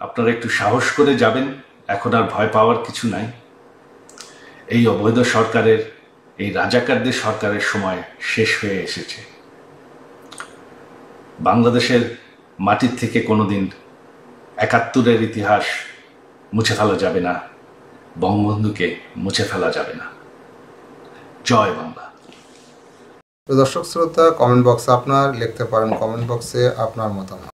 Speaker 2: আপনারা একটু সাহস করে যাবেন, এখন আর ভয় পাওয়ার কিছু নাই। এই অবৈধ সরকারের, এই রাজাকারদের সরকারের সময় শেষ হয়ে এসেছে। বাংলাদেশের মাটির থেকে কোনোদিন ৭১-এর ইতিহাস মুছে ফেলা যাবে না, বঙ্গবন্ধুকে মুছে ফেলা যাবে না। জয় বাংলা।
Speaker 3: দর্শক শ্রোতা, কমেন্ট বক্সে আপনার লিখতে পারেন, কমেন্ট বক্সে আপনার মতামত।